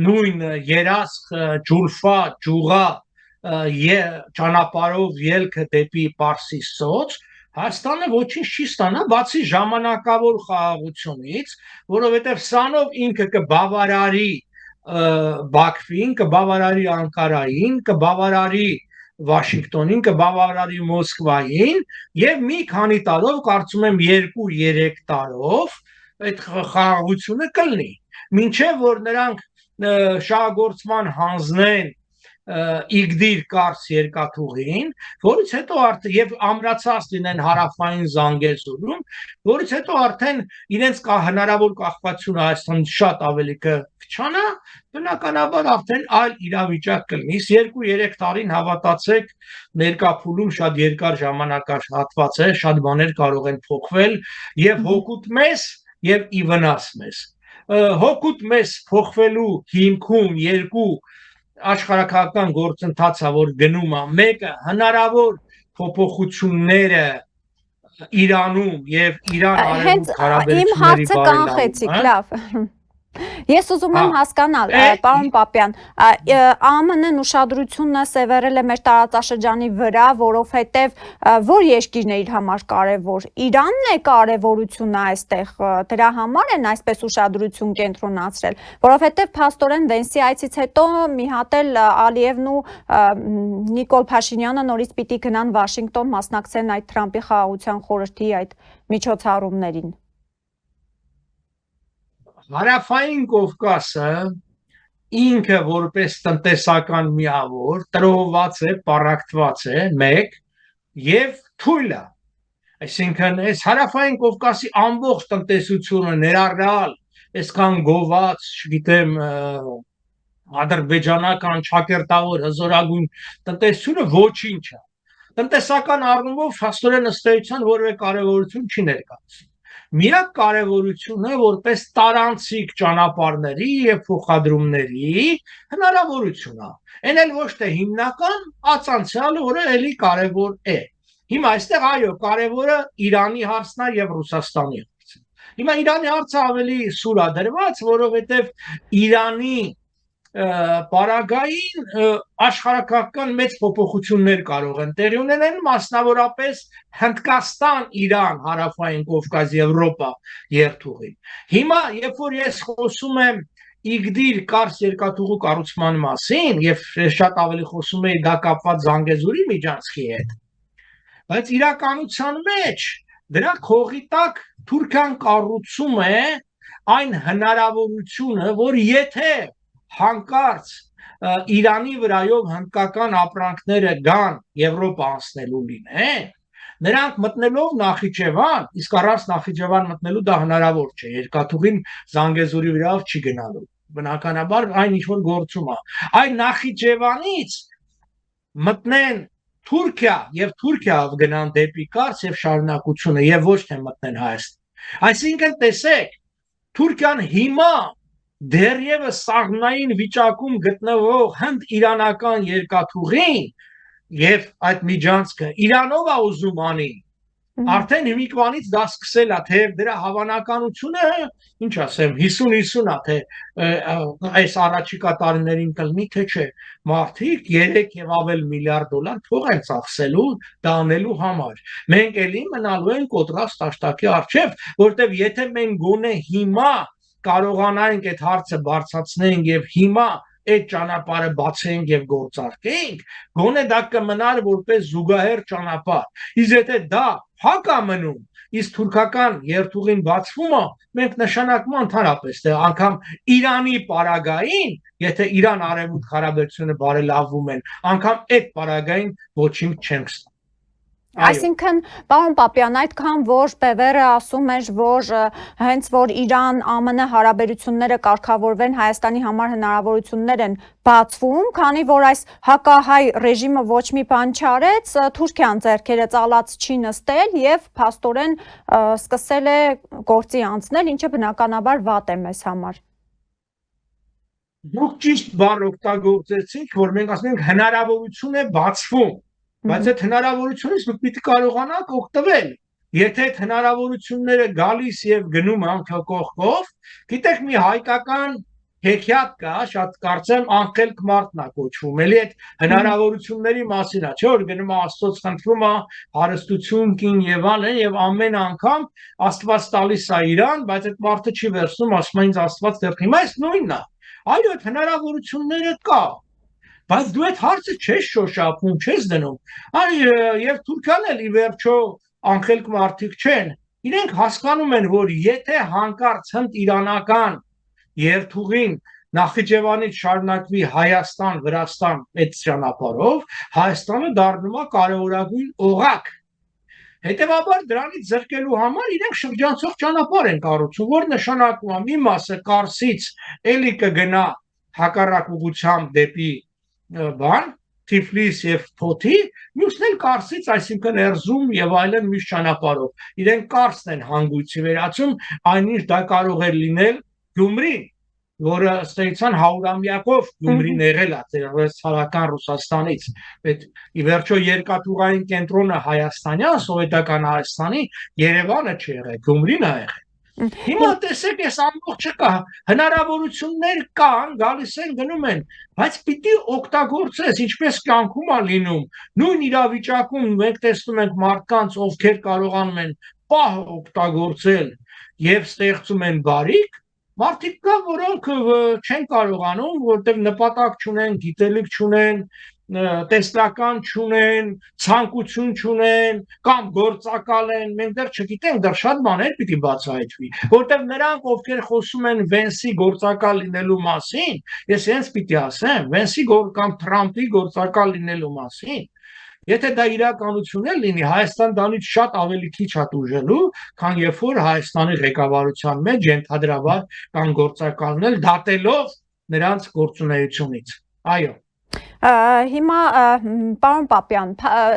նույն երաց Ջուլֆա ջուղա ճանապարհով ելքը դեպի Պարսից ծոց Հայաստանը ոչինչ չի ստանա բացի ժամանակավոր խաղաղությունից որովհետեւ սրանով ինքը կբավարարի Բաքվին, կբավարարի Անկարային, կբավարարի Վաշինգտոնին, կբավարարի Մոսկվային եւ մի քանի տարով, կարծում եմ 2-3 տարով այդ խաղաղությունը կլինի։ Մինչեւ որ նրանք շահագործման հանձնեն Իգդիր Կարս երկաթուղին, որից հետո արդեն եւ ամրացած լինեն հարավային Զանգեզուրում, որից հետո արդեն իրենց հնարավոր կախվածությունը Հայաստանից շատ ավելի կչանա, բնականաբար արդեն այլ իրավիճակ կլինի։ 2-3 տարին հավատացեք, ներկա փուլում շատ երկար ժամանակահատված է, շատ բաներ կարող են փոխվել եւ հոգուտ մեզ եւ ի վնաս մեզ։ Հոգուտ մեզ փոխվելու հիմքում երկու աշխարհակական գործընթացը որ գնում է մեկը հնարավոր փոփոխությունները Իրանում եւ Իրան-Արևմուտք հարաբերությունների իմ հարցը կանխեցիք, լավ։ Ես ուզում եմ հասկանալ, պարոն Պապյան, ԱՄՆ-ն ուշադրությունը սևեռել է մեր տարածաշրջանի վրա, որովհետև որ երկիրն է իր համար կարևոր, Իրանն է կարևորությունը այստեղ, դրա համար են այսպես ուշադրություն կենտրոնացրել, որովհետև փաստորեն Վենսի այցից հետո մի հատ էլ Ալիևն ու Նիկոլ Փաշինյանը նորից պիտի գնան Վաշինգտոն մասնակցեն այդ Թրամփի խաղաղության խորհրդի այդ միջոցառումներին։ Հարավային Կովկասը ինքը որպես տնտեսական միավոր տրոհված է, պառակտված է, մեկ եւ թույլ է։ Այսինքն այս հարավային Կովկասի ամբողջ տնտեսությունը ներառյալ այսքան գոված, չգիտեմ, ադրբեջանական ճակերտավոր հզորագույն տնտեսությունը ոչինչ է։ Տնտեսական առումով հաստորեն ըստ էության որևէ կարևորություն չի ներկայացնում։ Միակ կարևորությունը որպես տարանցիկ ճանապարհների եւ փոխադրումների հնարավորություն է։ Այն էլ ոչ թե հիմնական, ածանցյալը, որը էլի կարևոր է։ Հիմա այստեղ այո, կարևորը Իրանի հարցն է եւ Ռուսաստանի հարցը։ Հիմա Իրանի հարցը ավելի սուր է դրված, որովհետեւ Իրանի Պարագային աշխարհակական մեծ փոփոխություններ կարող են տեղի ունենալ, մասնավորապես Հնդկաստան-Իրան, Հարավային Կովկաս, Եվրոպա երթուղին։ Հիմա, երբ որ ես խոսում եմ Իգդիր Կարս երկաթուղու կառուցման մասին եւ շատ ավելի խոսում էի դա կապված Զանգեզուրի միջանցքի հետ, բայց իրականության մեջ դրա քողի տակ Թուրքիան կառուցում է այն հնարավորությունը, որ եթե հանկարծ Իրանի վրայով հնդկական ապրանքները գան Եվրոպա անցնելու լինեն, նրանք մտնելով Նախիջևան, իսկ առանց Նախիջևան մտնելու դա հնարավոր չէ, երկաթուղին Զանգեզուրի վրայով չի գնալու, բնականաբար այն ինչ որ գործում է, այն Նախիջևանից մտնեն Թուրքիա եւ Թուրքիայով գնան դեպի Կարս եւ շարունակությունը եւ ոչ թե մտնեն Հայաստան։ Այսինքն տեսեք, Թուրքիան հիմա դեռևս սաղմնային վիճակում գտնվող հնդ-իրանական երկաթուղին եւ այդ միջանցքը Իրանով է ուզում անի, արդեն հիմիկվանից դա սկսել է, թեև դրա հավանականությունը, ինչ ասեմ, 50-50 է, թե այս առաջիկա տարիներին կլինի, թե չէ, մարդիկ 3 եւ ավել միլիարդ դոլար փող են ծախսելու դա անելու համար։ Մենք էլի մնալու ենք կոտրած տաշտակի առջև, որտեւ եթե մենք գոնե հիմա կարողանանք այդ հարցը բարձրացնենք եւ հիմա այդ ճանապարհը բացենք եւ գործարկենք, գոնե դա կմնար որպես զուգահեռ ճանապարհ։ Իսկ եթե դա փակ է մնում, իսկ թուրքական երթուղին բացվում է, մենք նշանակում ընդհանրապես թե անգամ Իրանի պարագային, եթե Իրան-Արևմուտք հարաբերությունը բարելավվում են, անգամ այդ պարագային ոչինչ չենք ստանում։ Այսինքն, պարոն Պապյան, այդքան որ Պևերը ասում էր, որ հենց որ Իրան-ԱՄՆ հարաբերությունները կարգավորվեն, Հայաստանի համար հնարավորություններ են բացվում, քանի որ այս հակահայ ռեժիմը ոչ մի բան չարեց, Թուրքիան ձեռքերը ծալած չի նստել եւ փաստորեն սկսել է գործի անցնել, ինչը բնականաբար վատ է մեզ համար։ Դուք ճիշտ բառ օգտագործեցիք, որ մենք ասում ենք հնարավորություն է բացվում, բայց այդ հնարավորությունից դուք պիտի կարողանաք օգտվել։ Եթե այդ հնարավորությունները գալիս եւ գնում անկողքով, գիտեք մի հայկական հեքիաթ կա, շատ կարծեմ անկելք մարդն է կոչվում, էլի այդ հնարավորությունների մասին է, չէ՞ որ գնում է Աստծոց խնդրում է հարստություն, կին եւ այլն եւ ամեն անգամ Աստված տալիս է իրան, բայց այդ մարդը չի վերցնում, ասում է ինձ Աստված դեռ հիմա էս նույնն է։ Այո, այդ հնարավորությունները կա, բայց դու այդ հարցը չես շոշափում, չես դնում։ Այ եւ Թուրքիան էլ ի վերջո անկելք մարդիկ չեն։ Իրենք հասկանում են, որ եթե հանկարծ հնդ-իրանական երթուղին Նախիջևանից շարունակվի Հայաստան, Վրաստան այդ ճանապարհով, Հայաստանը դառնում է կարևորագույն օղակ։ Հետևաբար դրանից զրկելու համար իրենք շրջանցող ճանապարհ են կառուցում, որ նշանակում է մի մասը Կարսից էլի կգնա հակառակ ուղղությամբ դեպի բան, Թիֆլիս եւ Փոթի, մյուսն էլ Կարսից, այսինքն Էրզրում եւ այլն մյուս ճանապարհով։ Իրենք Կարսն են հանգույցի վերածում, այնինչ դա կարող է լինել Գյումրի, որը ստեյցան 100-ամյակով Գյումրին եղել է ցարական Ռուսաստանից, այդ ի վերջո երկաթուղային կենտրոնը հայաստանյան սովետական Հայաստանի Երևանը չի եղել, Գյումրին է եղել։ Հիմա տեսեք, այս ամբողջը կա, հնարավորություններ կան, գալիս են, գնում են, բայց պիտի օգտագործես, ինչպես կյանքում է լինում, նույն իրավիճակում մենք տեսնում ենք մարդկանց, ովքեր կարողանում են պահ օգտագործել եւ ստեղծում են բարիք, մարդիկ կա, որոնք չեն կարողանում, որտեղ նպատակ չունեն, գիտելիք չունեն, տեսլական չունեն, ցանկություն չունեն, կամ գործակալ են, մենք դեռ չգիտենք, դեռ շատ բաներ պիտի բացահայտվի, որտեղ նրանք, ովքեր խոսում են Վենսի գործակալ լինելու մասին, ես հենց պիտի ասեմ, Վենսի կամ Թրամփի գործակալ լինելու մասին, եթե դա իրականություն է լինի, Հայաստան դրանից շատ ավելի քիչ է ուժելու, քան երբ որ Հայաստանի ղեկավարության մեջ ենթադրաբար կան գործակալներ դատելով նրանց գործունեությունից։ Այո։ Հիմա պարոն Պապյան,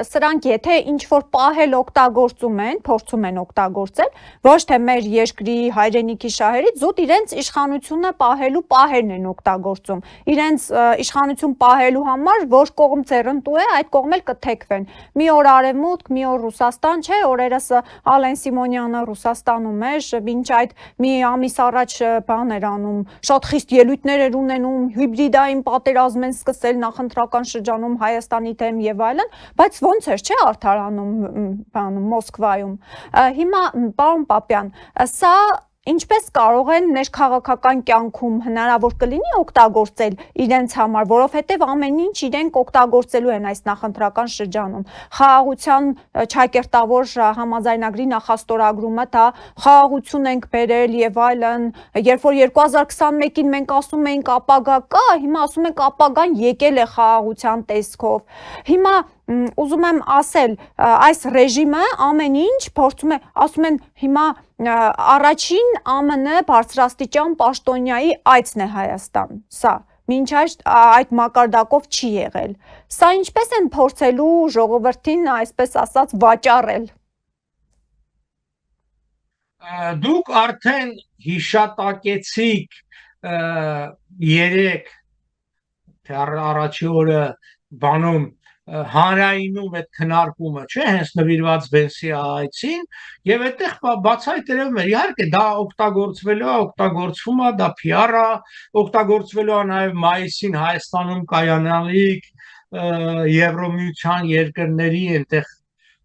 սրանք եթե ինչ-որ պահել օգտագործում են, փորձում են օգտագործել, ոչ թե մեր երկրի հայրենիքի շահերից, զուտ իրենց իշխանությունը պահելու պահերն են օգտագործում։ Իրենց իշխանություն պահելու համար որ կողմ ձեռնտու է, այդ կողմ էլ կթեքվեն։ Մի օր Արևմուտք, մի օր Ռուսաստան, չէ, օրերս Ալեն Սիմոնյանը Ռուսաստանում էր, մինչ այդ մի ամիս առաջ բան էր անում, շատ խիստ ելույթներ էր ունենում, հիբրիդային պատերազմ են սկսել նախընտրական շրջանում Հայաստանի դեմ եւ այլն, բայց ոնց էր, չէ, արդարանում Մոսկվայում։ Հիմա պարոն Պապյան, սա ինչպես կարող են ներքաղաքական կյանքում հնարավոր կլինի օգտագործել իրենց համար, որովհետև ամեն ինչ իրենք օգտագործելու են այս նախընտրական շրջանում։ Խաղաղության ճակերտավոր համաձայնագրի նախաստորագրումը դա խաղաղություն ենք բերել եւ այլն, երբ որ 2021-ին մենք ասում էինք ապագա կա, հիմա ասում ենք ապագան եկել է խաղաղության տեսքով։ Հիմա ուզում եմ ասել, այս ռեժիմը ամեն ինչ փորձում է, ասում են հիմա առաջին ԱՄՆ բարձրաստիճան պաշտոնյայի այցն է Հայաստան, սա մինչ այդ մակարդակով չի եղել։ Սա ինչպես են փորձելու ժողովրդին, այսպես ասած, վաճառել։ Դուք արդեն հիշատակեցիք երեք թե առաջի օրը բանում հանրայինում այդ քննարկումը, չէ, հենց նվիրված Վենսի այցին, եւ այդտեղ բացահայտվում էր, իհարկե դա օգտագործվելու է, օգտագործվում է, դա PR-ը, օգտագործվելու է նաեւ մայիսին Հայաստանում կայանալիք Եվրոմիության երկրների այնտեղ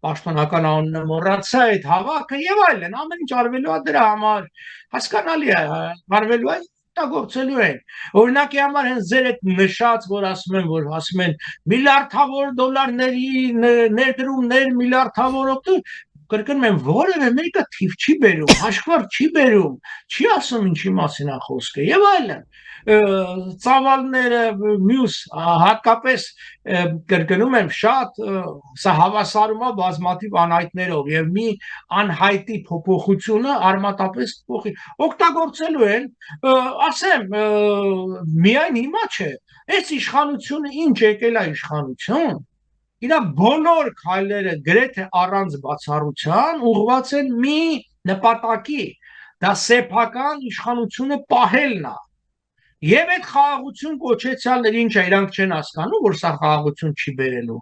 պաշտոնական անունը մոռացա այդ հավաքը եւ այլն, ամեն ինչ արվելու է դրա համար, հասկանալի է, արվելու է օգտագործելու են։ Օրինակի համար հենց ձեր այդ նշած, որ ասում են միլիարդավոր դոլարների ներդրումներ, միլիարդավոր օգտու, կրկնում եմ, որևէ մեկը թիվ չի բերում, հաշվար չի բերում, չի ասում ինչի մասին է խոսքը եւ այլն։ Ծավալները մյուս հատկապես կրկնում եմ շատ սա հավասարում է բազմաթիվ անհայտներով եւ մի անհայտի փոփոխությունը արմատապես փոխի օգտագործելու են ասեմ միայն հիմա չէ այս իշխանությունը ինչ եկել է իշխանություն իր բոլոր քայլերը գրեթե առանց բացառության ուղղված են մի նպատակի դա սեփական իշխանությունը պահելն է Եվ այդ խաղաղություն կոչեցյալները ինչ է, իրանք չեն հասկանում, որ սա խաղաղություն չի բերելու։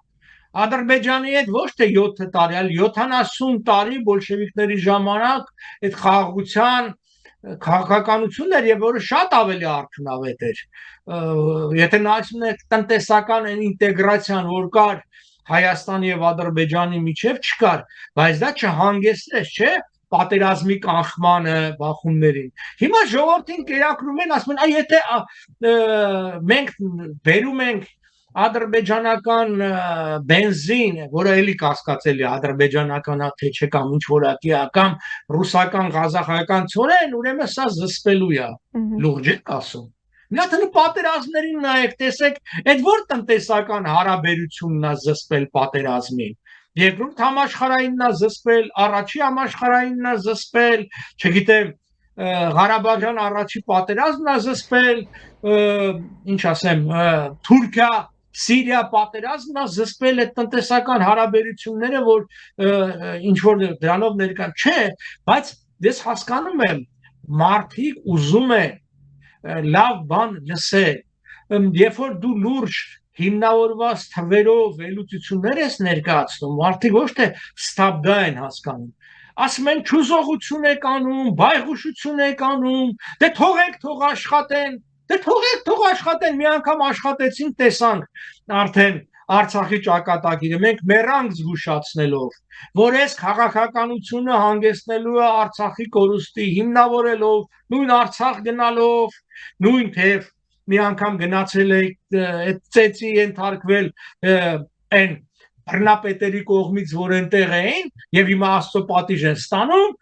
Ադրբեջանի հետ ոչ թե 7 տարի, այլ 70 տարի բոլշևիկների ժամանակ այդ խաղաղության քաղաքականությունն էր եւ որը շատ ավելի արդյունավետ էր։ Եթե նայում եք տնտեսական ինտեգրացիան, որ կար Հայաստանի եւ Ադրբեջանի միջև չկար, բայց դա չհանգեցրեց, չէ՞ պատերազմի կանխմանը բախումներին։ Հիմա ժողովրդին կերակրում են, ասում են, այ եթե մենք բերում ենք ադրբեջանական բենզին, որը էլի կասկածելի է ադրբեջանական թե չէ կամ ինչ որակի է, կամ ռուսական, ղազախական ցորեն, ուրեմն սա զսպելու է։ Լուրջ եք ասում։ Նա թե պատերազմներին նայեք, տեսեք, այդ որ տնտեսական հարաբերությունն է զսպել պատերազմին։ Երկրորդ համաշխարհայինն է զսպել, առաջի համաշխարհայինն է զսպել, չգիտեմ, Ղարաբաղյան առաջի պատերազմն է զսպել, ինչ ասեմ, Թուրքիա, Սիրիա պատերազմն է զսպել այդ տնտեսական հարաբերությունները, որ ինչ որ դրանով ներկա չէ, բայց ես հասկանում եմ, մարդիկ ուզում են լավ բան լսել, երբ որ դու լուրջ հիմնավորված թվերով վերլուծություններ ես ներկայացնում, մարդիկ ոչ թե ստաբդա են հասկանում։ Ասում են ճուզողություն եք անում, բայղուշություն եք անում, դե թող աշխատեն, թող աշխատեն, մի անգամ աշխատեցին, տեսանք արդեն Արցախի ճակատագիրը, մենք մեռանք զգուշացնելով, որ այս քաղաքականությունը հանգեցնելու է Արցախի կորուստի, հիմնավորելով, նույն Արցախ գնալով, նույն թեև մի անգամ գնացել եք այդ ծեծի ենթարկվել այն բռնապետերի կողմից, որ այնտեղ էին եւ հիմա Աստծո պատիժ են ստանում,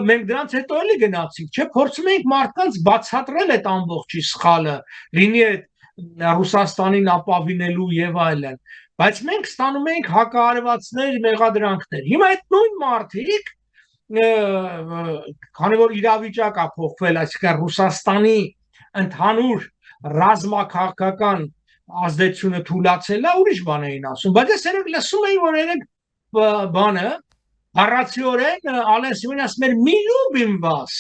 մենք դրանց հետո էլի գնացինք, չէ՞, փորձում ենք մարդկանց բացատրել այդ ամբողջի սխալը, լինի այդ Ռուսաստանին ապավինելու եւ այլն, բայց մենք ստանում ենք հակահարվածներ, մեղադրանքներ։ Հիմա այդ նույն մարդիկ քանի որ իրավիճակը փոխվել, այսինքն Ռուսաստանի ընդհանուր ռազմաքաղաքական ազդեցությունը թուլացել է, ուրիշ բան էին ասում, բայց ես երեք լսում էի, որ երեք բանը առացիորեն Ալեն Սիմոնյանը ասում էր մի լուբիմ վաս,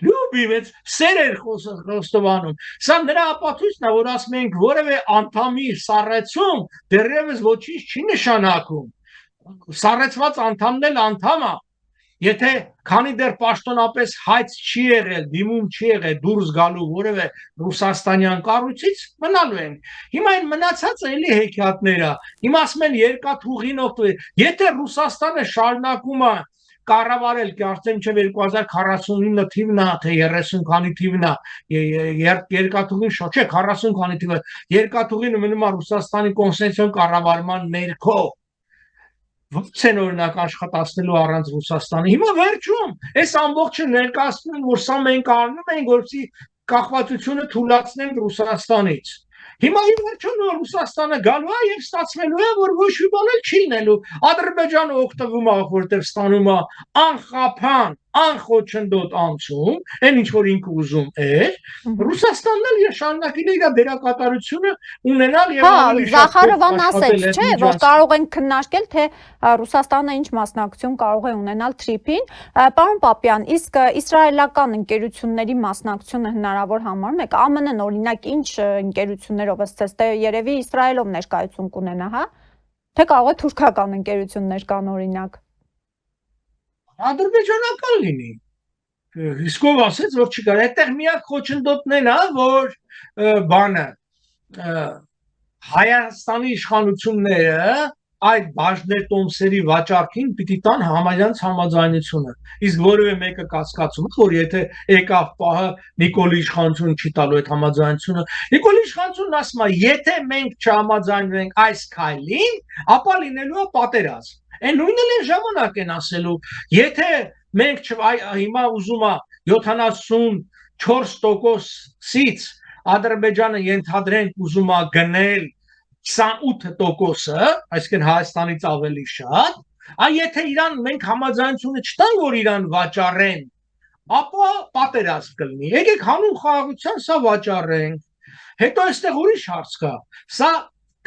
լուբիմ, այդ սերեր խոստովանում, սա նրա ապացույցն է, որ ասում ենք որևէ անդամի սառեցում դեռևս ոչինչ չի նշանակում, սառեցված անդամն էլ անդամ է, Եթե քանի դեռ պաշտոնապես հայց չի եղել, դիմում չի եղել դուրս գալու որևէ ռուսաստանյան կառույցից, մնալու են։ Հիմա այն մնացած էլի հեքիաթները, հիմա ասում են երկաթուղին օգտվել։ Եթե Ռուսաստանը շարունակում է կառավարել, կարծեմ չէ 2049 թիվն է, թե 30 քանի թիվն է, երկաթուղին շո, չէ 40 քանի թիվը, երկաթուղին մնում է Ռուսաստանի կոնստիտուցիոն կառավարման ներքո Ո՞նց են օրինակ աշխատացնելու առանց Ռուսաստանի։ Հիմա վերջում այս ամբողջը ներկայացնում են, որ սա մենք արնում ենք, որպեսզի կախվածությունը թույլատնենք Ռուսաստանից։ Հիմա վերջում Ռուսաստանը գալու է եւ ստացվելու է, որ ոչ մի բան էլ չի լինելու։ Ադրբեջանը օգտվում է, որտեղ ստանում է անխափան, անխոչնդոտ անցում, այն ինչ որ ինքը ուզում է, Ռուսաստանն էլ շարունակել է իր դերակատարությունը ունենալ եւ ավելի շատ Զախարովան ասեց, չէ, որ կարող են քննարկել, թե Ռուսաստանը ինչ մասնակցություն կարող է ունենալ TRIP-ին։ Պարոն Պապյան, իսկ իսրայելական ընկերությունների մասնակցությունը հնարավոր համարում եք ԱՄՆ-ն օրինակ ինչ ընկերություններով ըստ թե երևի Իսրայելով ներկայություն կունենա, հա? Թե կարող է թուրքական ընկերություններ կան օրինակ։ Ադրբեջանական լինի։ Իսկ ով ասեց, որ չկար, այդտեղ միակ խոչընդոտն է, որ բանը Հայաստանի իշխանությունները այդ բաժնետոմսերի վաճառքին պիտի տան համաձայնած համաձայնությունը։ Իսկ որևէ մեկը կասկածում է, որ եթե եկավ պահը Նիկոլի իշխանությունը չի տալու այդ համաձայնությունը, Նիկոլի իշխանությունն ասում է, եթե մենք չհամաձայնվենք այս քայլին, ապա լինելու է պատերազմ։ Այն նույնն էլ ժամանակ են ասելու, եթե մենք հիմա ուզում է 74%-ից Ադրբեջանը ենթադրենք ուզում է գնել 28%-ը, այսինքն Հայաստանից ավելի շատ, եթե իրան մենք համաձայնությունը չտանք, որ իրան վաճառեն, ապա պատերազմ կլինի։ Եկեք հանուն խաղաղության սա վաճառենք։ Հետո այստեղ ուրիշ հարց կա։ Սա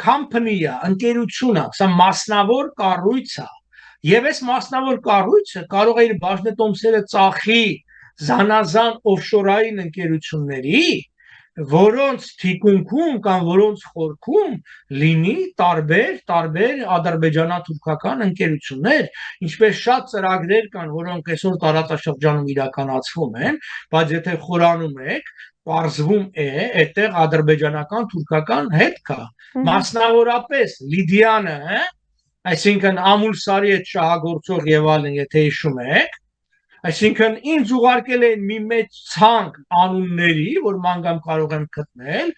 company-ը, ընկերություն է, սա մասնավոր կառույց է։ Եվ այս մասնավոր կառույցը կարող է իր բաժնետոմսերը ծախի զանազան օֆշորային ընկերությունների, որոնց թիկունքում կամ որոնց խորքում լինի տարբեր ադրբեջանա-թուրքական ընկերություններ, ինչպես շատ ծրագրեր կան, որոնք այսօր տարածաշրջանում իրականացվում են, բայց եթե խորանում եք, պարզվում է, այդտեղ ադրբեջանական թուրքական հետ կա։ Մասնավորապես Լիդիանը, այսինքն Ամուլսարի հետ շահագործող եւ այլն, եթե հիշում եք, այսինքն ինձ ուղարկել են մի մեծ ցանկ անունների, որ մանգամ կարող եմ գտնել,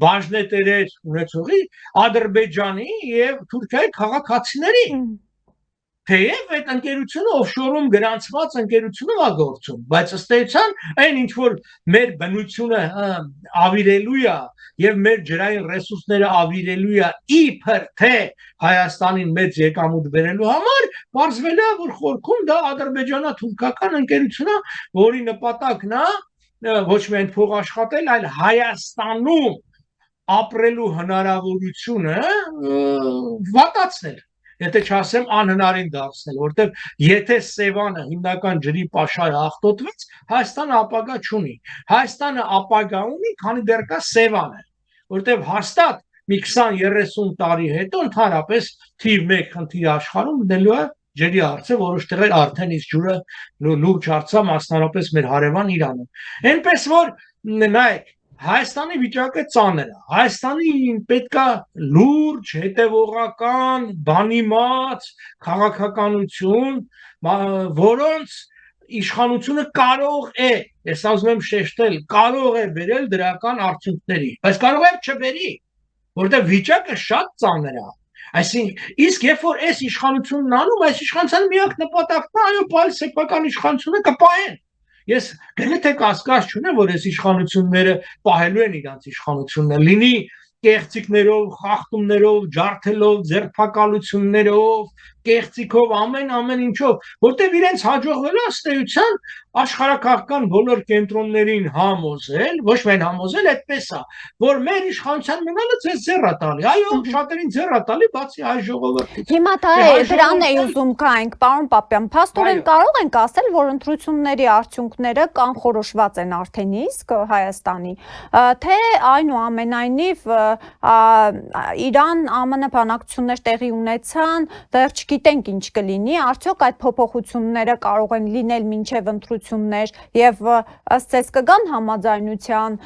բաժնետերեր ունեցողի Ադրբեջանի եւ Թուրքիայի քաղաքացիների։ Թեև այդ ընկերությունը օֆշորում գրանցված ընկերությունում է գործում, բայց ըստ էության այն ինչ որ մեր բնությունը ավիրելու է եւ մեր ջրային ռեսուրսները ավիրելու է իբր թե Հայաստանին մեծ եկամուտ բերելու համար, բարձվել է որ խորքում դա ադրբեջանա-թուրքական ընկերություն է, որի նպատակն է ոչ միայն փող աշխատել, այլ Հայաստանում ապրելու հնարավորությունը վատացնել։ Եթե չասեմ անհնարին դարձնել, որտեղ եթե Սևանը հիմնական ջրի պաշարը աղտոտվեց, Հայաստանը ապագա չունի։ Հայաստանը ապագա ունի, քանի դեռ կա Սևանը, որտեղ հաստատ մի 20-30 տարի հետո ընդհանրապես թիվ 1 խնդիր աշխարհում դելու է ջրի հարցը, որոշ տեղեր արդեն իսկ ջուրը լուրջ հարց է, մասնավորապես մեր հարևան Իրանում։ Այնպես որ նայեք, Հայաստանի վիճակը ծանր է։ Հայաստանին պետքա լուրջ, հետևողական, բանիմաց քաղաքականություն, որոնց իշխանությունը կարող է, ես ասում եմ շեշտել, կարող է բերել դրական արդյունքների, բայց կարող է չբերի, որտեղ վիճակը շատ ծանր է։ Այսինքն, իսկ երբ որ այս իշխանությունն անում, այս իշխանության միակ նպատակն է, այո, բայց սեփական իշխանությունը կպահեն։ Ես գրեթե կասկած չունեմ, որ այս իշխանությունները պահելու են իրանց իշխանությունը, լինի կեղծիքներով, խախտումներով, ջարդելով, ձերբակալություններով, կեղծիքով, ամեն ինչով, որտեղ իրենց հաջողվելու ըստ էության աշխարհակաղակական բոլոր կենտրոններին համոզել, ոչ միայն համոզել, այդպես է, որ մեր իշխանության մնալը ձեզ ձեռ է տալի, այո, շատերին ձեռ է տալի, բացի հայ ժողովրդից։ Հիմա դա դրան է ուզում գանք, պարոն Պապյան, փաստորեն կարող ենք ասել, որ ընտրությունների արդյունքները կանխորոշված են արդեն իսկ Հայաստանի, թե այնուամենայնիվ Իրան-ԱՄՆ բանակցություններ տեղի ունեցան, դեռ չգիտենք ինչ կլինի, արդյոք այդ փոփոխությունները կարող են լինել մինչև ընտրություններ եւ ըստ ձեզ կգան համաձայնության,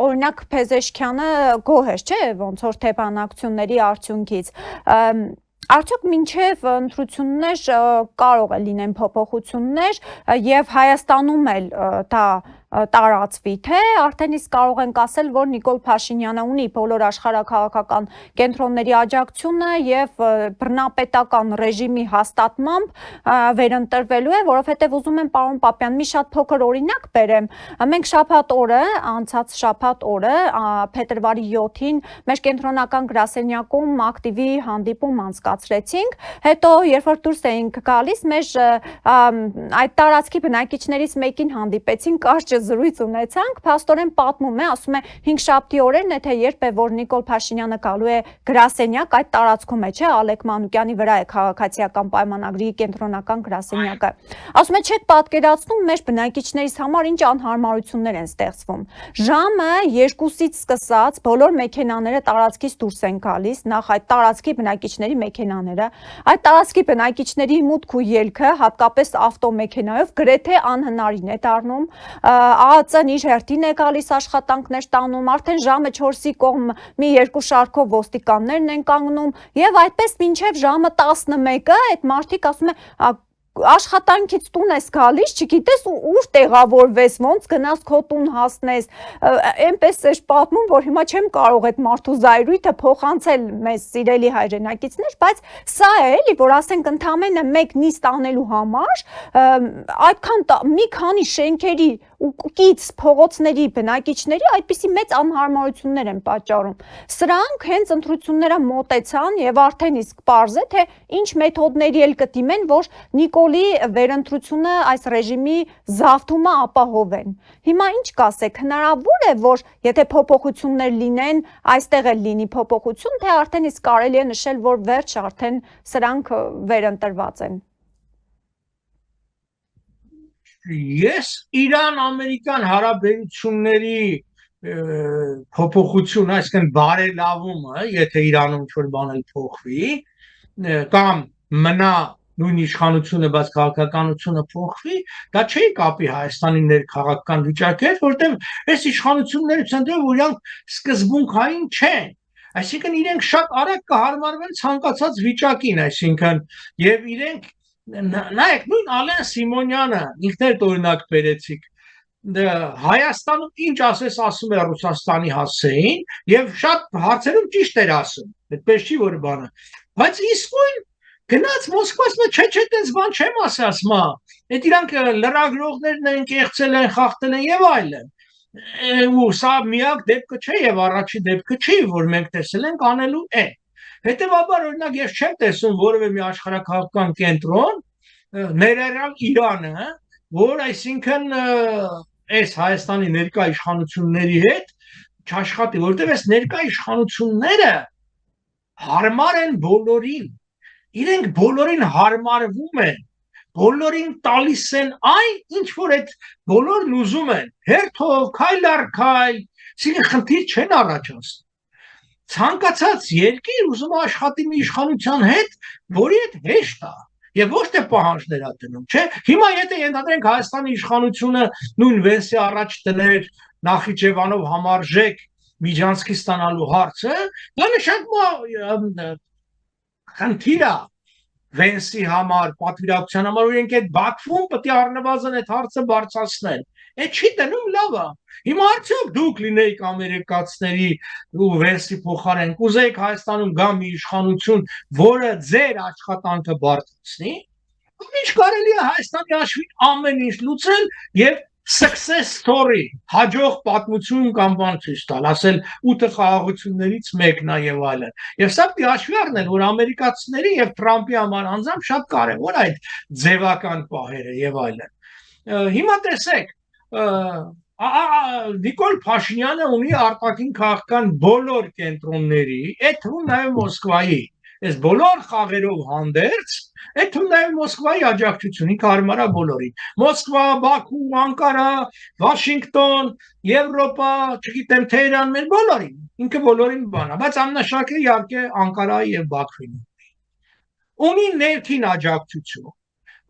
օրինակ Փեզեշքյանը գոհ էր, չէ՞, ոնց որ թե բանակցությունների արդյունքից, արդյոք մինչև ընտրություններ կարող է լինեն փոփոխություններ եւ Հայաստանում էլ դա տարածվի, թե արդեն իսկ կարող ենք ասել, որ Նիկոլ Փաշինյանը ունի բոլոր աշխարհաքաղաքական կենտրոնների աջակցությունը եւ բռնապետական ռեժիմի հաստատմամբ վերընտրվելու է, որովհետեւ ուզում եմ պարոն Պապյան մի շատ փոքր օրինակ բերեմ։ Մենք անցած շաբաթ օրը փետրվարի 7-ին մեր կենտրոնական գրասենյակում ակտիվի հանդիպում անցկացրեցինք, հետո երբ որ դուրս էինք գալիս, մեր այդ տարածքի բնակիչներից մեկին հանդիպեցինք, կարճ զրույց ունեցանք, փաստորեն պատմում է, ասում է 5 շաբթի օրերն է, թե երբ է որ Նիկոլ Փաշինյանը գալու է գրասենյակ, այդ տարածքում է, չէ, Ալեք Մանուկյանի վրա է քաղաքացիական պայմանագրի կենտրոնական գրասենյակը։ Ասում է, չեք պատկերացնում մեր բնակիչներից համար ինչ անհարմարություններ են ստեղծվում։ Ժամը 2-ից սկսած բոլոր մեքենաները տարածքից դուրս են գալիս, նախ այդ տարածքի բնակիչների մեքենաները, այդ տարածքի բնակիչների մուտք ու ելքը, հատկապես ավտոմեքենայով գրեթե անհնարին է դառնում, ԱԱԾ-ն իր հերթին է գալիս աշխատանքներ տանում, արդեն ժամը 4-ի կողմ մի երկու շարքով ոստիկաններն են կանգնում եւ այդպես մինչեւ ժամը 11-ը այդ մարդիկ ասում են աշխատանքից տուն ես գալիս, չգիտես ուր տեղավորվես, ոնց գնաս քո տուն հասնես, այնպես է պատմում, որ հիմա չեմ կարող այդ մարդու զայրույթը փոխանցել մեզ սիրելի հայրենակիցներ, բայց սա է էլի, որ ասենք ընդամենը մեկ նիստ անելու համար այդքան մի քանի շենքերի ու կից փողոցների բնակիչների այդպիսի մեծ անհարմարություններ են պատճառում։ Սրանք հենց ընտրությունները մոտեցան եւ արդեն իսկ պարզ է, թե ինչ մեթոդների էլ կդիմեն, որ Նիկոլի վերընտրությունը այս ռեժիմի զավթումը ապահովեն։ Հիմա ինչ կասեք, հնարավոր է, որ եթե փոփոխություններ լինեն, այստեղ էլ լինի փոփոխություն, թե արդեն իսկ կարելի է նշել, որ վերջ արդեն սրանք վերընտրված են։ Ես Իրան-ամերիկյան հարաբերությունների փոփոխություն, այսինքն բարելավումը, եթե Իրանում ինչ-որ բան էլ փոխվի, կամ մնա նույն իշխանությունը, բայց քաղաքականությունը փոխվի, դա չի կապի Հայաստանի ներքաղաքական վիճակի հետ, որտեղ այս իշխանությունները ցույց որ իրանք սկզբունքային չեն, այսինքն իրենք շատ արագ կհարմարվեն ցանկացած վիճակին, այսինքն եւ իրենք նայեք նույն Ալեն Սիմոնյանը ինքն էլ օրինակ բերեցիք Հայաստանում ինչ ասես ասում է Ռուսաստանի հասցեին եւ շատ հարցերում ճիշտ էր ասում այդպես չի որ բանը բայց իսկույն գնաց Մոսկվա չէ տես բան չեմ ասում այդ իրանք լրագրողներն են կեղծել են խախտել են եւ այլն ու սա միակ դեպքը չէ եւ առաջի դեպքը չի որ մենք տեսել ենք անելու է Հետևաբար օրինակ ես չեմ տեսում որևէ մի աշխարհակաղակական կենտրոն ներառյալ Իրանը, որ այսինքն այս Հայաստանի ներկա իշխանությունների հետ չաշխատի, որտեղ այս ներկա իշխանությունները հարմար են բոլորին, իրենք բոլորին հարմարվում են, բոլորին տալիս են այն, ինչ որ այդ բոլորն ուզում են, հերթով, քայլ առ քայլ, այսինքն խնդիր չեն առաջացնում Ցանկացած երկիր ուզում աշխատի մի իշխանության հետ, որի հետ հեշտ է եւ ոչ թե պահանջներ ա դնում, չէ՞։ Հիմա եթե ենթադրենք Հայաստանի իշխանությունը նույն Վենսի առաջ դներ Նախիջևանով համարժեք Միջանցքի ստանալու հարցը, դա նշանակում է խնդիր է Վենսի համար, պատվիրակության համար, որ իրենք այդ Բաքվում պետք է առնվազն այդ հարցը բարձրացնեն։ Այդ չի դնում լավ է։ Հիմա արդյոք դուք լինեիք ամերիկացիների ու Վենսի փոխարեն, կուզեիք Հայաստանում գա մի իշխանություն, որը ձեր աշխատանքը բարձրացնի, ինչ կարելի է Հայաստանի հաշվին ամեն ինչ լուծել եւ success story, հաջող պատմություն կամ բան ցույց տալ, ասել 8 խաղաղություններից մեկն է եւ այլն։ Եվ սա պիտի հաշվի առնել, որ ամերիկացիների եւ Թրամփի համար անձամբ շատ կարեւոր է այդ ձևական պահերը եւ այլն։ Հիմա տեսեք, Նիկոլ Փաշինյանը ունի արտաքին քաղաքական բոլոր կենտրոնների, այդ թվում նաեւ Մոսկվայի Այս բոլոր խաղերով հանդերձ, այդ թվում նաև Մոսկվայի աջակցություն, ինքը հարմար է բոլորին։ Մոսկվա, Բաքու, Անկարա, Վաշինգտոն, Եվրոպա, չգիտեմ, Թեհրան, մեր բոլորին, ինքը բոլորին բան է, բայց ամենաշարքը իհարկե Անկարայի եւ Բաքվին ունի ներքին աջակցություն,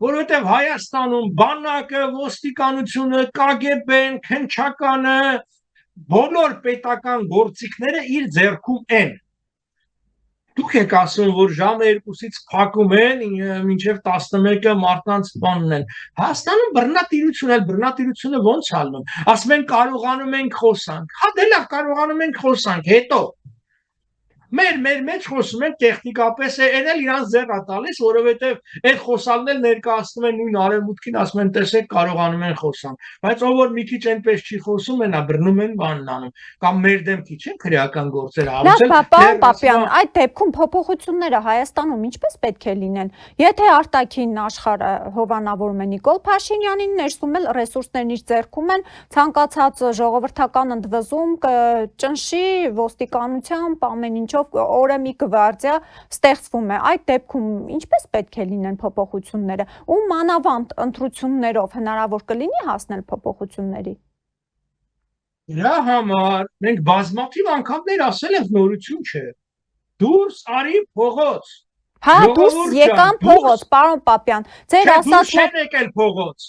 որովհետև Հայաստանում բանակը, ոստիկանությունը, KGB-ն, քննչականը, բոլոր պետական գործիքները իր ձեռքում են։ Դուք եք ասում, որ ժամը 2-ից փակում են, մինչև 11-ը մարդկանց բանն են։ Հայաստանում բռնատիրությունը ոնց ալնում։ Ասում են կարողանում ենք խոսանք։ Հա դե լավ, կարողանում ենք խոսանք, հետո մեր մեջ խոսում են տեխնիկապես այն էլ իրանց ձեռ է տալիս, որովհետև այդ խոսալն էլ ներկայացնում են նույն արևմուտքին, ասում են տեսեք կարողանում են խոսանք, բայց ով որ մի քիչ այնպես չի խոսում, այնա բռնում են բանն անում, կամ մեր դեմքի չեն քրեական գործեր հարուցել։ Լավ, պարոն Պապյան, այդ դեպքում փոփոխությունները Հայաստանում ինչպես պետք է լինեն։ Եթե արտաքին աշխարհը հովանավորում է Նիկոլ Փաշինյանին, ներսում էլ ռեսուրսներն իր ձեռքում են, ցանկացած ժողովրդական ընդվզում կճնշի ոստիկանությամբ ամեն ինչով օրը մի գվարդիա ստեղծվում է։ Այդ դեպքում ինչպես պետք է լինեն փոփոխությունները ու մանավանդ ընտրություններով հնարավոր կլինի հասնել փոփոխությունների։ Դրա համար մենք բազմաթիվ անգամներ ասել ենք նորություն չէ։ Դուրս արի փողոց։ Հա, դուրս եկան փողոց, պարոն Պապյան։ Ձեր ասած չեն եկել փողոց։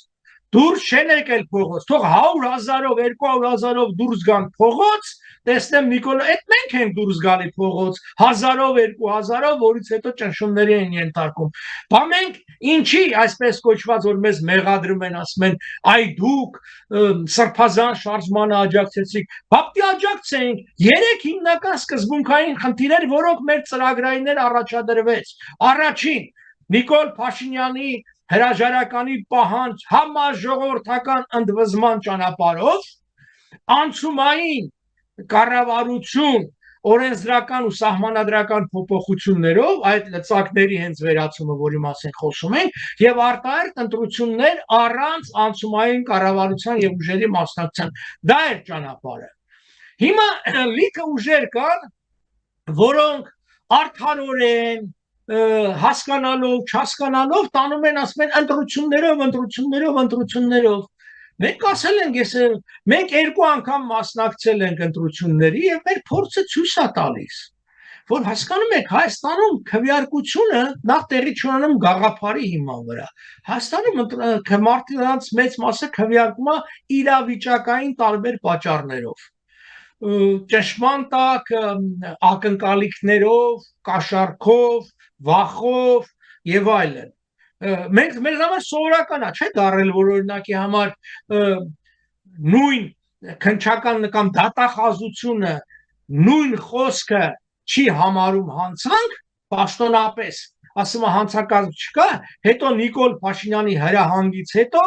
Դուրս չեն եկել փողոց։ Թող 100,000-ով, 200,000-ով դուրս գան փողոց, տեսնեմ Նիկոլա, այդ մենք ենք դուրս գալի փողոց 1000-ով, 2000-ով, որից հետո ճնշումների են ենթարկում։ Բա մենք ինչի այսպես կոչված որ մեզ մեղադրում են, ասում են, այ դուք սրբազան շարժմանը աջակցեցիք։ Բապտի աջակցենք, 3 հիմնական սկզբունքային խնդիրներ, որոնք մեր ծրագրայիններ առաջադրվեց։ Առաջին, Նիկոլ Փաշինյանի հրաժարականի պահանջ համաժողովրդական ընդվզման ճանապարհով, անցումային կառավարություն, օրենսդրական ու սահմանադրական փոփոխություններով, այդ լծակների հենց վերացումը, որի մասին խոսում ենք, եւ արտահերթ ընտրություններ առանց անցումային կառավարության եւ ուժերի մասնակցության։ Դա է ճանապարհը։ Հիմա լիքը ուժեր կան, որոնք արդարորեն հասկանալով, չհասկանալով տանում են, ասում են ընտրություններով։ Մենք ասել ենք, մենք 2 անգամ մասնակցել ենք ընտրությունների եւ մեր փորձը ցույց է տալիս, որ հասկանում եք, Հայաստանում քվեարկությունը նախ տեղի չունենում գաղափարի հիման վրա։ Հայաստանում մարդկանց մեծ մասը քվեարկում է իրավիճակային տարբեր պատճառներով։ Ճնշման տակ, ակնկալիքներով, կաշառքով, վախով եւ այլն։ Մենք մեր համար սովորական է, չէ՞ դառել, որ օրինակի համար նույն քնչական կամ դատախազությունը նույն խոսքը չի համարում հանցանք, պաշտոնապես ասում է հանցակազմ չկա, հետո Նիկոլ Փաշինյանի հրահանգից հետո,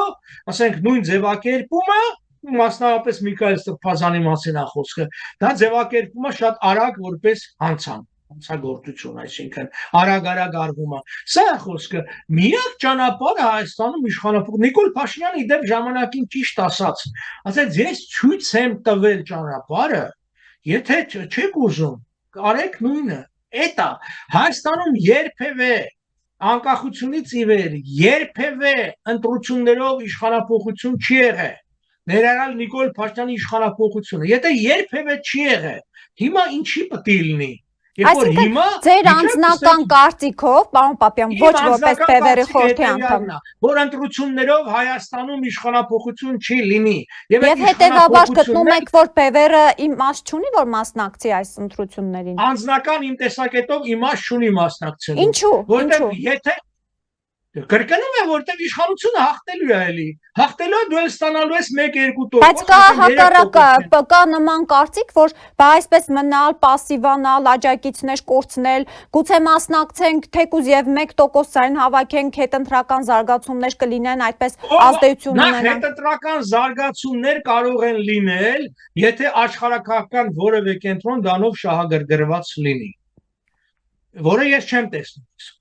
ասենք նույն ձևակերպումը, մասնավորապես Միքայել Սրբազանի մասին է խոսքը, դա ձևակերպումը շատ արագ որպես հանցագործություն, այսինքն արագ արվում է։ Սա է խոսքը։ Միակ ճանապարհը Հայաստանում իշխանապահ Նիկոլ Փաշինյանը իդեպ ժամանակին ճիշտ ասաց, ես ցույց եմ տվել ճանապարհը, եթե չեք ուզում, արեք նույնը։ Էտա Հայաստանում երբևէ անկախությունից ի վեր երբևէ ընտրություններով իշխանապողություն չի եղել։ Ներառյալ Նիկոլ Փաշինյանի իշխանապողությունը։ Եթե երբևէ չի եղել, հիմա ինչի պետք է լինի։ Այսինքն ձեր անձնական կարծիքով, պարոն Պապյան, ոչ որպես Պևերի խորհրդի անդամ, որ ընտրություններով Հայաստանում իշխանապողություն չի լինի։ Եվ հետևաբար գտնում եք, որ Պևերը իմաստ չունի, որ մասնակցի այս ընտրություններին։ Անձնական իմ տեսակետով իմաստ չունի մասնակցելու։ Ինչու՞։ Որտեղ եթե կրկնում է, որտեղ իշխանությունը հաղթելու է էլի։ Հաղթելու է, դու էլ ստանալու ես 1-2%։ Բայց կա հակառակը, կա նման կարծիք, որ բա այսպես մնալ, պասիվանալ, աջակիցներ կորցնել, գուցե մասնակցենք, թեկուզ եւ 1%-ային հավաքենք, հետընտրական զարգացումներ կլինեն, այդպես ազդեցություն ունենան։ Նախ հետընտրական զարգացումներ կարող են լինել, եթե աշխարհակահաղական որևէ կենտրոն դանով շահագրգռված լինի, որը ես չեմ տեսնում։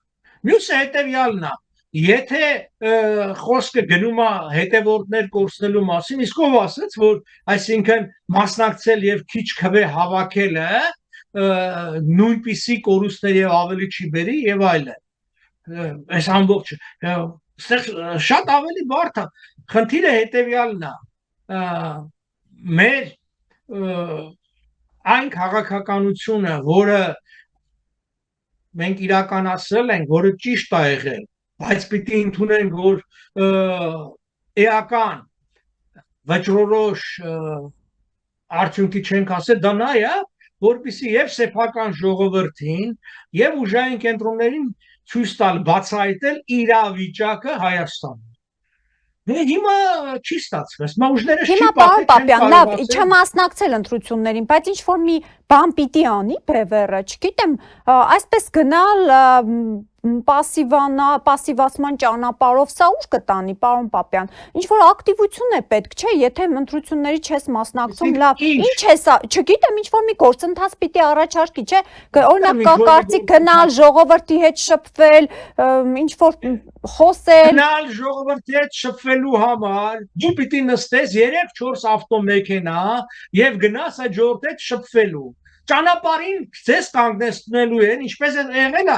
Մյուսը հետեւյալն է. Եթե խոսքը գնում է հետևորդներ կորցնելու մասին, իսկ ով ասաց, որ այսինքն մասնակցել եւ քիչ քվե հավաքելը նույնպիսի կորուստներ եւ ավելի չի բերի եւ այլն։ Այս ամբողջ շատ ավելի բարդ է։ Խնդիրը հետեւյալն է. մեր այն քաղաքականությունը, որը մենք իրականացրել ենք, որը ճիշտ է եղել, բայց պիտի ընդունենք, որ էական վճռորոշ արդյունքի չենք ասել, դա նա է, որպեսզի եւ սեփական ժողովրդին եւ ուժային կենտրոններին ցույց տալ, բացահայտել իրավիճակը Հայաստանում։ Հիմա չի ստացվես, մա ուժները չի պատահել։ Հիմա պարոն Պապյան, լավ, չմասնակցել ընտրություններին, բայց ինչ որ մի բան պիտի անի Պևերը, չգիտեմ, այսպես գնալ պասիվացման ճանապարհով, սա ուշ կտանի, պարոն Պապյան։ Ինչ որ ակտիվություն է պետք, չէ՞, եթե ընտրությունների չես մասնակցում, լավ, ինչ է սա, չգիտեմ, ինչ որ մի գործընթաց պիտի առաջարկի, չէ՞, օրինակ կա կարծիք գնալ ժողովրդի հետ շփվել, ինչ որ խոսել։ Գնալ ժողովրդի հետ շփվելու համար դու պիտի նստես 3-4 ավտոմեքենա եւ գնաս այդ ժողովրդի հետ շփվելու։ Ճանապարհին ձեզ կանգնեցնելու են, ինչպես է եղել է,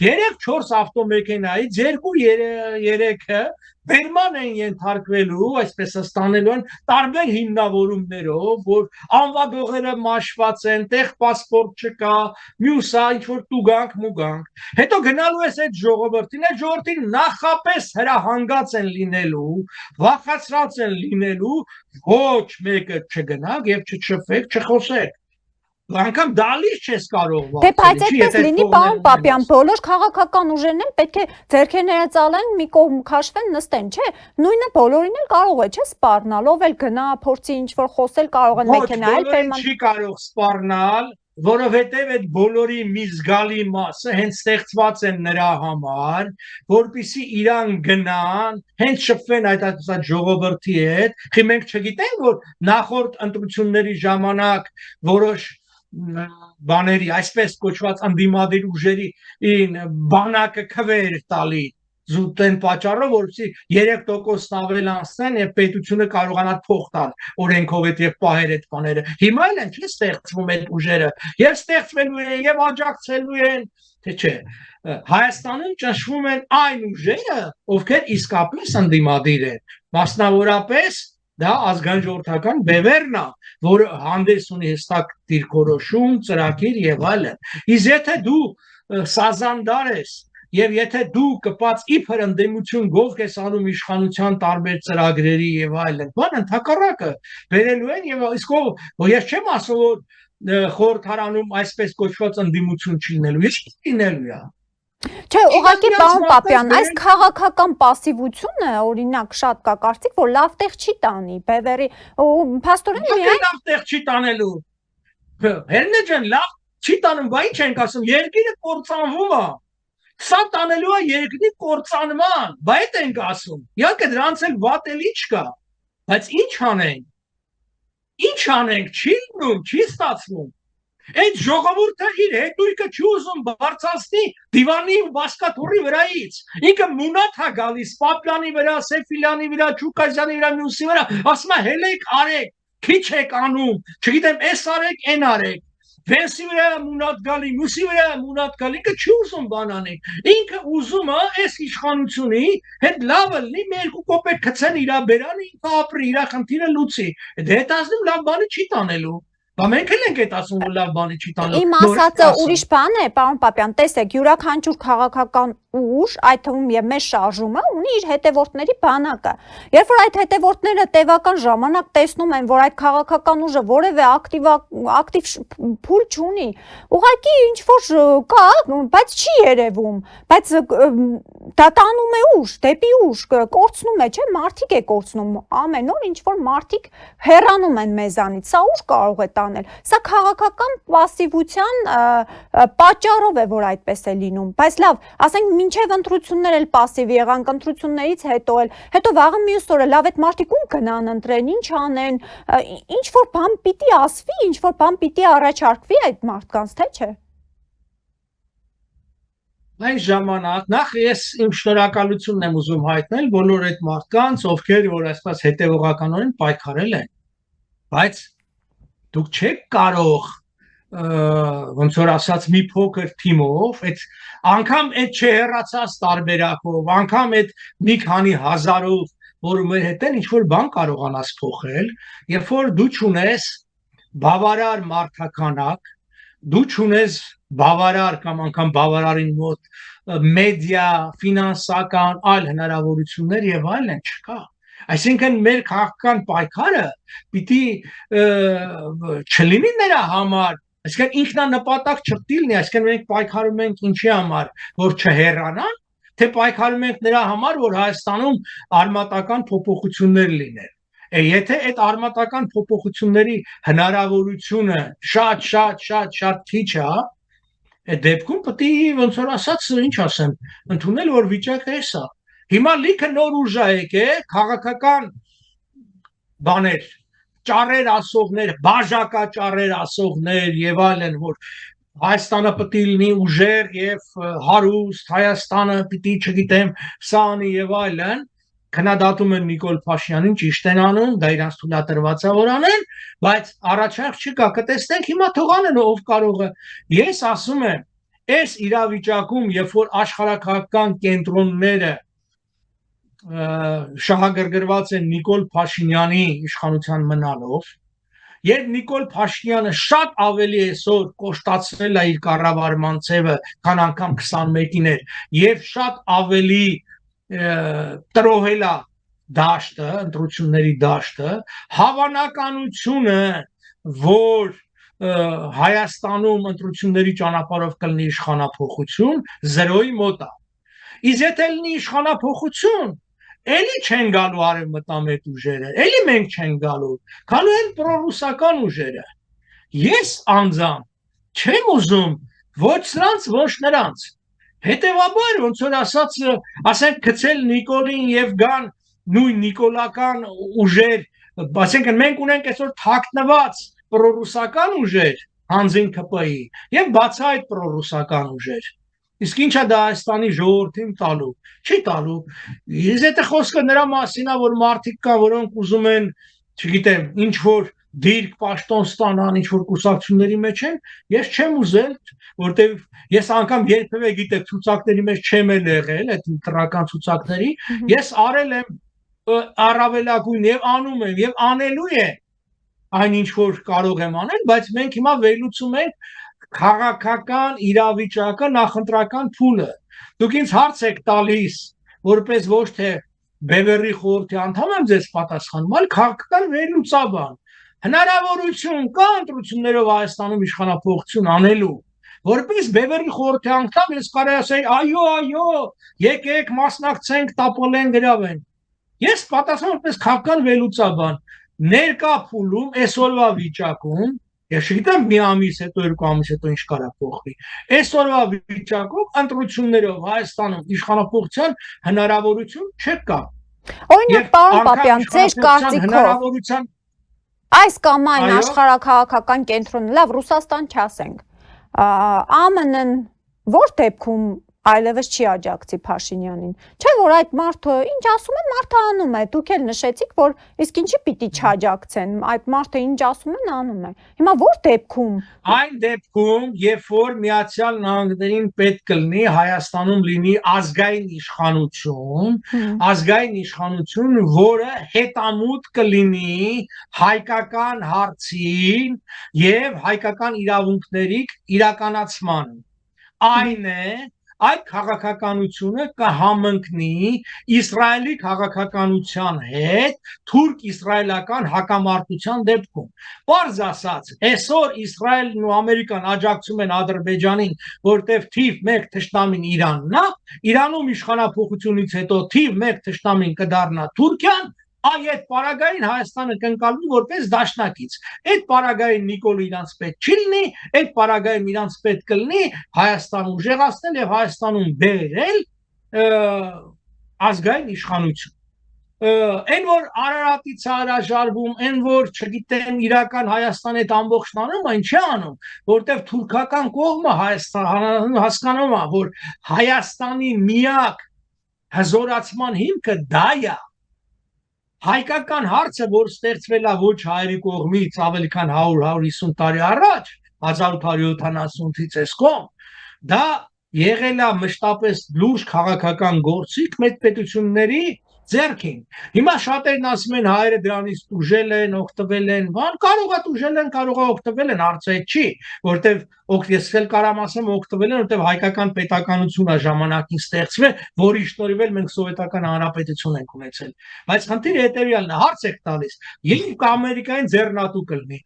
3-4 ավտոմեքենայից 2-3-ը բերման են ենթարկվելու, այսպես ստանելու են տարբեր հիմնավորումներով, որ անվադողերը մաշված են, տեղ պասպորտ չկա, մյուսա ինչ որ տուգանք, մուգանք։ Հետո գնալու ես այդ ժողովրդին նախապես հրահանգած են լինելու, վախացած են լինելու, ոչ մեկը չգնաք եւ չչփվեք, չխոսեք։ Անկամ դալիս չես կարող Դե բայց այդպես լինի, պարոն Պապյան, բոլոր քաղաքական ուժերն են պետք է ձեռքերները ծալեն, մի կողմ քաշվեն, նստեն, չէ՞։ Նույնը բոլորին էլ կարող է, չէ՞, սպառնալ, ով էլ գնա, փորձի ինչ-որ խոսել, կարող են մեքենայել, բերման։ Չի կարող սպառնալ, որովհետև այդ բոլորի մի զգալի մասը հենց ստեղծված են նրա համար, որպեսզի իրան գնան, հենց շփվեն այդ ժողովրդի հետ։ Խի մենք չգիտենք, որ նախորդ ընտրությունների ժամանակ որոշ բաների, այսպես կոչված անդիմադիր ուժերի բանակը քվեր տալի զուտեն պատճառով, որպեսզի 3% ավել անցնեն եւ պետությունը կարողանա փող տալ օրենքով եւ պահեր այդ բաները։ Հիմա էլ են չի ստեղծվում այդ ուժերը, եւ ստեղծվելու են եւ աջակցելու են, թե չէ։ Հայաստանում ճնշվում են այն ուժերը, ովքեր իսկապես անդիմադիր են, մասնավորապես դա ազգային ժողովրդական բևեռն է, որը հանդես ունի հստակ դիրքորոշում, ծրագիր եւ այլն։ Իսկ եթե դու սազանդար ես եւ եթե դու կպած իբր ընդդիմություն գովք ես անում իշխանության տարբեր ծրագրերի եւ այլն, բան ընդհակառակը վերելու են եւ իսկ ես չեմ ասում որ խորհրդարանում այսպես կոչված ընդդիմություն չլինելու, ես լինելու է։ Չէ, ուղղակի պարոն Պապյան, այս քաղաքական пассивությունը օրինակ շատ կա կարծիք, որ լավ տեղ չի տանի, բևերի փաստորեն միայն լավ տեղ չի տանելու։ Հերնե ջան, լավ չի տանում, բա ինչ ենք ասում, երկիրը կործանվում է։ Սա տանելու է երկրի կործանման, բա այդ ենք ասում։ Իհարկե դրանց էլ վատ էլ չկա, բայց ինչ անենք։ Ինչ անենք, չի լինում, չի ստացվում։ Այդ ժողովուրդը իր հետույքը չի ուզում բարձրացնի դիվանի ու բասկաթոռի վրայից։ Ինքը մունաթ է գալիս Պապյանի վրա, Սեֆիլյանի վրա, Չուկասյանի վրա, մյուսի վրա, ասում է հելեք արեք, քիչ եք անում, չգիտեմ, էս արեք, այն արեք։ Վենսի վրա մունաթ գալի, մյուսի վրա մունաթ գալի, ինքը չի ուզում բան անել։ Ինքը ուզում է այս իշխանությունի հետ լավը լինի, մի երկու կոպեկ գցեն իր բերան, ինքը ապրի, իր խնդիրը լուծի։ Դե հետազնում լավ բանը չի տանելու։ Բա մենք էլ ենք այդ ասում որ լավ բանի չի տանելու։ Իմ ասածը ուրիշ բան է, պարոն Պապյան, տեսեք, յուրաքանչյուր քաղաքական ուժ, այդ թվում եւ մեր շարժումը ունի իր հետևորդների բանակը։ Երբ որ այդ հետևորդները տևական ժամանակ տեսնում են, որ այդ քաղաքական ուժը որևէ ակտիվ փուլ չունի, ուղղակի ինչ որ կա, բայց չի երևում, բայց դա տանում է ուժ, դեպի ուժ, կորցնում է, չէ՞, մարդիկ է կորցնում, ամեն օր ինչ որ մարդիկ հեռանում են մեզանից, սա ուժ կարող է տանել։ Սա քաղաքական пассивության պատճառով է, որ այդպես է լինում, բայց լավ, ասենք մինչև ընտրություններ էլ пассив եղանք, ընտրություններից հետո վաղը մյուս օրը լավ այդ մարդիկ ում գնան ընտրեն, ինչ անեն, ինչ որ բան պիտի ասվի, ինչ որ բան պիտի առաջարկվի այդ մարդկանց, թե չէ։ Այն ժամանակ նախ ես իմ շնորհակալությունն եմ ուզում հայտնել բոլոր այդ մարդկանց, ովքեր որ այսպես հետևողականորեն պայքարել են, բայց դուք չեք կարող ոնց որ ասած մի փոքր թիմով, այդ անգամ այդ չհեռացած տարբերակով, անգամ այդ մի քանի հազարով, որ մեր հետ են ինչ որ բան կարողանաս փոխել, երբ որ դու չունես բավարար մարդականակ, դու չունես բավարար կամ անգամ բավարարին մոտ մեդիա, ֆինանսական, այլ հնարավորություններ եւ այլն չկա։ Այսինքն մեր քաղաքական պայքարը պիտի չլինի նրա համար, այսինքն ինքնանպատակ չպիտի լինի, այսինքն մենք պայքարում ենք ինչի համար, որ չհեռանան, թե պայքարում ենք նրա համար, որ Հայաստանում արմատական փոփոխություններ լինեն։ Եթե այդ արմատական փոփոխությունների հնարավորությունը շատ քիչ է, այդ դեպքում պետք է ոնց որ ասած, ինչ ասեմ, ընդունել որ վիճակը է սա։ Հիմա լիքը նոր ուժ է եկել, քաղաքական բաներ, ճառեր ասողներ, բաժակա ճառեր ասողներ եւ այլն, որ Հայաստանը պետք է լինի ուժեր եւ հարուստ, Հայաստանը պիտի, չգիտեմ, սանի եւ այլն, քննադատում են Նիկոլ Փաշինյանին, ճիշտ են անում, դա իրանց թույլատրված է որ անեն, բայց առաջարկ չկա, կտեսնենք հիմա թողանեն ով կարող է։ Ես ասում եմ, այս իրավիճակում, երբ որ աշխարհակաղակական կենտրոնները շահագրգռված են Նիկոլ Փաշինյանի իշխանության մնալով, երբ Նիկոլ Փաշինյանը շատ ավելի այսօր կոշտացրել է իր կառավարման ձևը, քան անգամ 21-ին էր, եւ շատ ավելի տրոհել է դաշտը, ընտրությունների դաշտը, հավանականությունը, որ Հայաստանում ընտրությունների ճանապարհով կլինի իշխանափոխություն, 0-ի մոտ է։ Իսկ եթե լինի իշխանափոխություն, էլի չեն գալու արևմտամետ ուժերը, էլի մենք չենք գալու, գալու են պրոռուսական ուժերը։ Ես անձամբ չեմ ուզում ոչ սրանց, ոչ նրանց։ Հետևաբար, ոնց որ ասենք գցել Նիկոլին եւ գան նույն նիկոլական ուժեր, ասենք մենք ունենք այսօր թաքնված պրոռուսական ուժեր հանձին ԿՊ-ի եւ բացահայտ պրոռուսական ուժեր։ Իսկ ինչա դա Հայաստանի ժողովրդին տալու։ Չի տալու։ Իսկ եթե խոսքը նրա մասին է, որ մարդիկ կան, որոնք ուզում են, չգիտեմ, ինչ որ դիրք պաշտոն ստանան, ինչ որ կուսակցությունների մեջ են, ես չեմ ուզել, որտեվ ես անգամ երբևէ գիտեք ցուցակների մեջ չեմ եղել, այդ ընտրական ցուցակների, ես արել եմ առավելագույն եւ անում եմ եւ անելու եմ այն ինչ որ կարող եմ անել, բայց մենք հիմա վերլուծում ենք քաղաքական իրավիճակը, նախընտրական փուլը։ Դուք ինձ հարց եք տալիս, որպես ոչ թե Բևեռի խորհրդի անդամ եմ ձեզ պատասխանում, այլ քաղաքական վերլուծաբան։ Հնարավորություն կա ընտրություններով Հայաստանում իշխանափոխություն անելու, որպես Բևեռի խորհրդի անդամ ես կարող ասեի, այո, եկեք մասնակցենք, տապալեն, գրավեն։ Ես պատասխանում որպես քաղաքական վերլուծաբան, ներկա փուլում, այսօրվա վիճակում, ես չգիտեմ մի ամիս հետո, 2 ամիս հետո ինչ կարա փոխվի։ Այսօրվա վիճակում ընտրություններով Հայաստանում իշխանափոխության հնարավորություն չկա։ Օրինակ, պարոն Պապյան, ձեր կարծիքով այս կամ այն աշխարհաքաղաքական կենտրոնը, լավ, Ռուսաստան չասենք, ԱՄՆ-ն որ դեպքում այլևս չի աջակցի Փաշինյանին։ Չէ՞ որ այդ մարդը ինչ ասում է, մարդը անում է։ Դուք էլ նշեցիք, որ իսկ ինչի պիտի չաջակցեն, այդ մարդը ինչ ասում են, անում է։ Հիմա որ դեպքում։ Այն դեպքում, երբ որ Միացյալ Նահանգներին պետք կլինի Հայաստանում լինի ազգային իշխանություն, որը հետամուտ կլինի հայկական հարցին եւ հայկական իրավունքների իրականացման։ Այն է այդ քաղաքականությունը կհամընկնի Իսրայելի քաղաքականության հետ թուրք-իսրայելական հակամարտության դեպքում։ Պարզ ասած, այսօր Իսրայելն ու Ամերիկան աջակցում են Ադրբեջանին, որտեղ թիվ 1 թշնամին Իրանն է, Իրանում իշխանափոխությունից հետո թիվ 1 թշնամին կդառնա Թուրքիան, այդ պարագային Հայաստանը կընկալվի որպես դաշնակից։ Այդ պարագային Նիկոլը իրանց պետք չի լինի, այդ պարագայում իրանց պետք կլինի Հայաստանը ուժեղացնել եւ Հայաստանում բերել ազգային իշխանություն։ Այն որ Արարատից հրաժարվում, այն որ չգիտեմ իրական Հայաստանի այդ ամբողջն անում, այն չի անում, որտեղ թուրքական կողմը հասկանում է, որ Հայաստանի միակ հզորացման հիմքը դա է։ Հայկական հարցը, որ ստեղծվել է ոչ հայերի կողմից ավելի քան 100-150 տարի առաջ, 1870-ից այսքոմ, դա եղել է մշտապես լուրջ քաղաքական գործիք մեծ պետությունների ձեռքին։ Հիմա շատերն ասում են հայերը դրանից տուժել են, օգտվել են, բան, կարող է տուժել են, կարող է օգտվել են, հարցը չի, որտեվ ես էլ կարամ ասեմ օգտվել են, որտեվ հայկական պետականությունը ժամանակին ստեղծվել, որի շնորհիվ էլ մենք սովետական հանրապետություն ենք ունեցել։ Բայց խնդիրը հետևյալն է, հարց եք տալիս, երբ Ամերիկային ձեռնատու կլինի,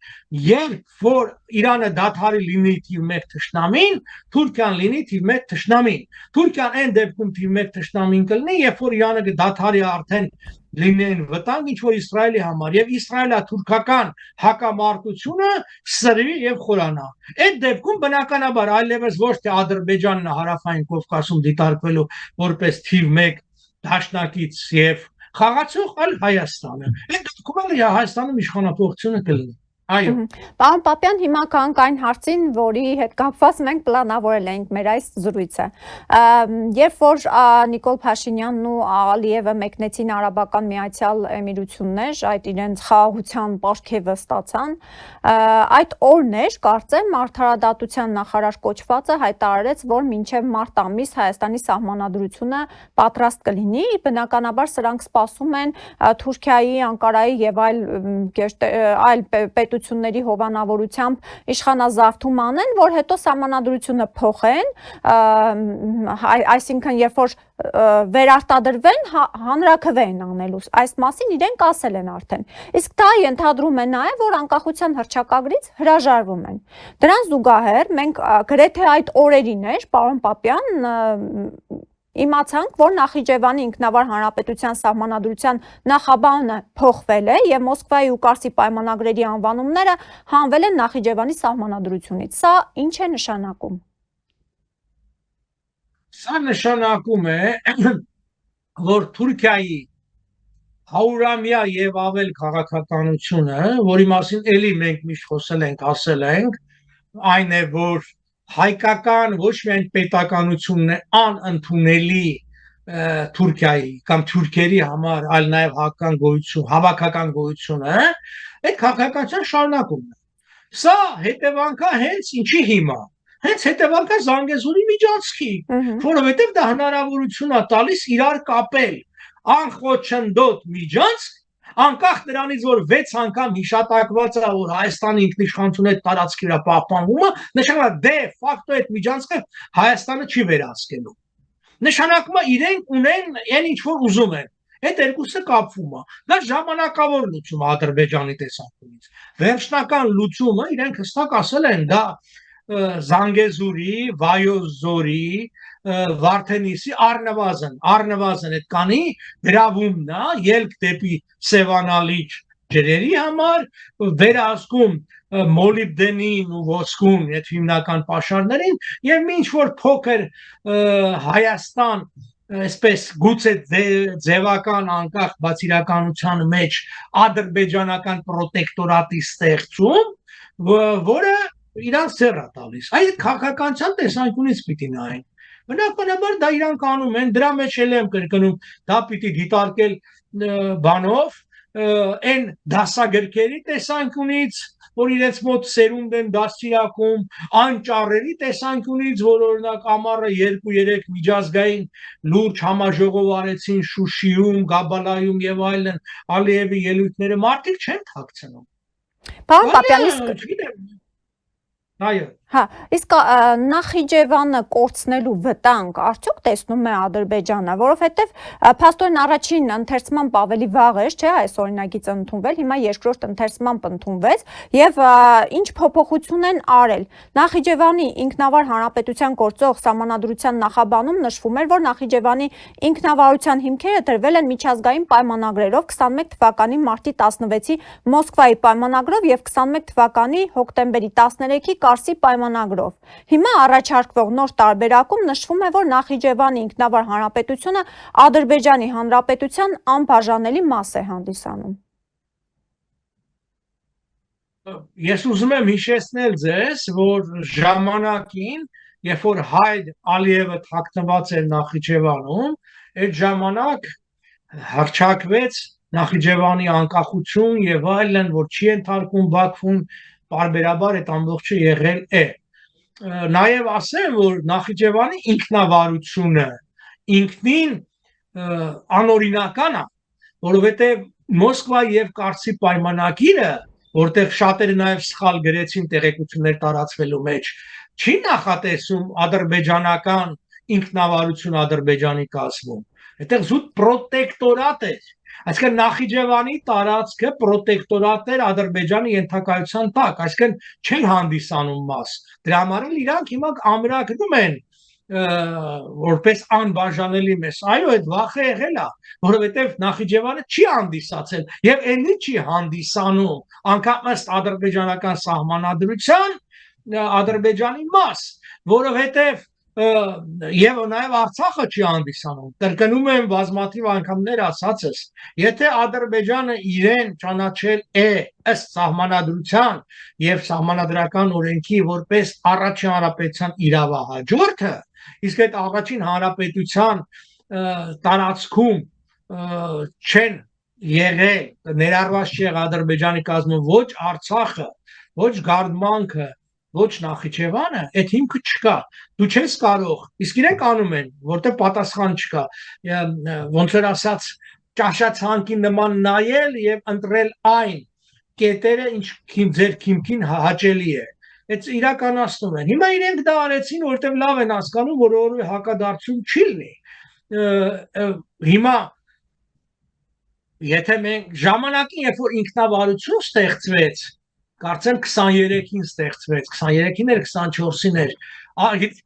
երբ որ Իրանը դադարի լինի թիվ 1 թշնամին, Թուրքիան լինի թիվ 1 թշնամին։ Թուրքիան այն դեպքում թիվ 1 թշնամին կլինի, երբ որ Իրանը դադարի արդեն լինեն վտանգ ինչ որ Իսրայելի համար եւ իսրայելա-թուրքական հակամարտությունը սրի եւ խորանա։ Այդ դեպքում բնականաբար այլևս ոչ թե Ադրբեջանն է հարավային Կովկասում դիտարկվելու որպես թիվ 1 դաշնակից եւ խաղացող, այլ Հայաստանը։ Այդ դեպքում էլ Հայաստանում իշխանափոխությունը կլինի։ Այո, Պարոն Պապյան, հիմա կանք այն հարցին, որի հետ կապված մենք պլանավորել էինք մեր այս զրույցը։ Երբ որ Նիկոլ Փաշինյանն ու Ալիևը մեկնեցին Արաբական Միացյալ Էմիրություններ, այդ իրենց խաղաղության պարգևը ստացան, այդ օրն էր, կարծեմ, Արդարադատության նախարար կոչվածը հայտարարեց, որ մինչև մարտ ամիս Հայաստանի սահմանադրությունը պատրաստ կլինի, բնականաբար սրանք սպասում են Թուրքիայի, Անկարայի եւ այլ պետությունների հովանավորությամբ իշխանազավթում անեն, որ հետո սահմանադրությունը փոխեն, այսինքն երբ որ վերարտադրվեն, հանրաքվեն անելու։ Այս մասին իրենք ասել են արդեն։ Իսկ դա ենթադրում է նաև, որ անկախության հռչակագրից հրաժարվում են։ Դրան զուգահեռ մենք գրեթե այդ օրերին էր, պարոն Պապյան, իմացանք, որ Նախիջևանի ինքնավար հանրապետության սահմանադրության նախաբանը փոխվել է եւ Մոսկվայի ու Կարսի պայմանագրերի անվանումները հանվել են Նախիջևանի սահմանադրությունից։ Սա ինչ է նշանակում։ Սա նշանակում է, որ Թուրքիայի 100-ամյա եւ ավել քաղաքականությունը, որի մասին էլի մենք միշտ խոսել ենք, ասել ենք, այն է, որ հայկական ոչ միայն պետականությունն է անընդունելի Թուրքիայի կամ թուրքերի համար, այլ նաև հավաքական գոյություն, հավաքական գոյությունը, այդ քաղաքականության շարունակումն է։ Սա հետևանքա հենց ինչի հիմա, հենց հետևանքա Զանգեզուրի միջանցքի, որովհետև դա հնարավորություն է տալիս իրար կապել անխոչնդոտ միջանցք, անկախ նրանից, որ 6 անգամ հիշատակված է, որ Հայաստանի ինքնիշխանությունը այդ տարածքի վրա պահպանվում է, նշանակում է դե ֆակտո այդ միջանցքը Հայաստանը չի վերահսկելու։ Նշանակում է իրենք ունեն այն ինչ որ ուզում են։ Այդ երկուսը կապվում է։ Դա ժամանակավոր լուծում է Ադրբեջանի տեսանկյունից։ Վերջնական լուծումը իրենք հստակ ասել են, դա Զանգեզուրի, Վայոց ձորի, Վարդենիսի առնվազն այդ կանի գրավումն է, ելք դեպի Սևանալիչ ջրերի համար, վերահսկում մոլիբդենին ու ոսկուն, այդ հիմնական պաշարներին, եւ ինչ որ փոքր Հայաստան, այսպես գուցե ձևական անկախ բացիրականության մեջ ադրբեջանական պրոտեկտորատի ստեղծում, որը իրանց ձեռ է տալիս։ Այդ քաղաքականության տեսանկյունից պիտի նայեն։ Բնականաբար դա իրանք անում են, դրա մեջ էլ եմ կրկնում, դա պիտի դիտարկել բանով, այն դասագրքերի տեսանկյունից, որ իրենց մոտ սերունդ են դաստիարակում, անճառերի տեսանկյունից, որ օրինակ ամառը 2-3 միջազգային լուրջ համաժողով արեցին Շուշիում, Գաբալայում եւ այլն, Ալիևի ելույթները մարդիկ չեն թաքցնում։ Պարոն Պապյան, այո։ Հա, իսկ Նախիջևանը կորցնելու վտանգ արդյոք տեսնում է Ադրբեջանը, որովհետև փաստորեն առաջին ընթերցմամբ ավելի վաղ էր, չէ, այս օրինագիծը ընդունվել, հիմա երկրորդ ընթերցմամբ ընդունվեց եւ ինչ փոփոխություն են արել։ Նախիջևանի ինքնավար հանրապետության գործող սահմանադրության նախաբանում նշվում էր, որ Նախիջևանի ինքնավարության հիմքերը դրվել են միջազգային պայմանագրերով 21 թվականի մարտի 16-ի Մոսկվայի պայմանագրով եւ 21 թվականի հոկտեմբերի 13-ի Կարսի պայմանագրով։ Հիմա առաջարկվող նոր տարբերակում նշվում է, որ Նախիջևանի ինքնավար հանրապետությունը Ադրբեջանի հանրապետության անբաժանելի մաս է հանդիսանում։ Ես ուզում եմ հիշեցնել ձեզ, որ ժամանակին, երբ որ Հայր Ալիևը թաքնված էր Նախիջևանում, այդ ժամանակ հռչակվեց Նախիջևանի անկախություն եւ այլն, որ չի ենթարկվում Բաքվում, բարբերաբար այդ ամբողջը եղել է։ Նաև ասեմ, որ Նախիջևանի ինքնավարությունը ինքնին անօրինական է, որովհետև Մոսկվա եւ Կարսի պայմանագիրը, որտեղ շատերը նաև սխալ գրեցին տեղեկություններ տարածվելու մեջ, չի նախատեսում ադրբեջանական ինքնավարություն Ադրբեջանի կազմում։ Այդտեղ զուտ պրոտեկտորատ է։ Այսինքն Նախիջևանի տարածքը պրոտեկտորատ էր Ադրբեջանի ենթակայության տակ, այսինքն չի հանդիսանում մաս։ Դրա համար էլ իրանք հիմա ամրագրում են որպես անբաժանելի մեզ։ Այո, այդ վախը եղել է, որովհետև Նախիջևանը չի հանդիսացել եւ ելի չի հանդիսանում անկամ ըստ ադրբեջանական սահմանադրության Ադրբեջանի մաս, որովհետև Եվ նաև Արցախը չի հանդիսանում։ Կրկնում եմ բազմաթիվ անգամներ ասածս, եթե Ադրբեջանը իրեն ճանաչել է ըստ սահմանադրության եւ սահմանադրական օրենքի որպես առաջին հանրապետության իրավահաջորդը, իսկ այդ առաջին հանրապետության տարածքում չեն եղել ներառված չի եղել Ադրբեջանի կազմում ոչ Արցախը, ոչ Գարդմանքը, ոչ Նախիջևանը, այդ հիմքը չկա։ Դու չես կարող, իսկ իրենք անում են, որտեղ պատասխան չկա։ Ոնց որ ասած, ճաշացանկի նման նայել եւ ընտրել այն կետերը, ինչ ձեր քիմքին հաճելի է։ Այդ իրականացնում են։ Հիմա իրենք դա արեցին, որտեղ լավ են հասկանում, որ որևէ հակադարձում չի լինի։ Հիմա եթե մենք ժամանակին, երբ որ ինքնավարություն ստեղծվեց, կարծեմ 23-ին ստեղծվեց, 23-ին էր, 24-ին էր,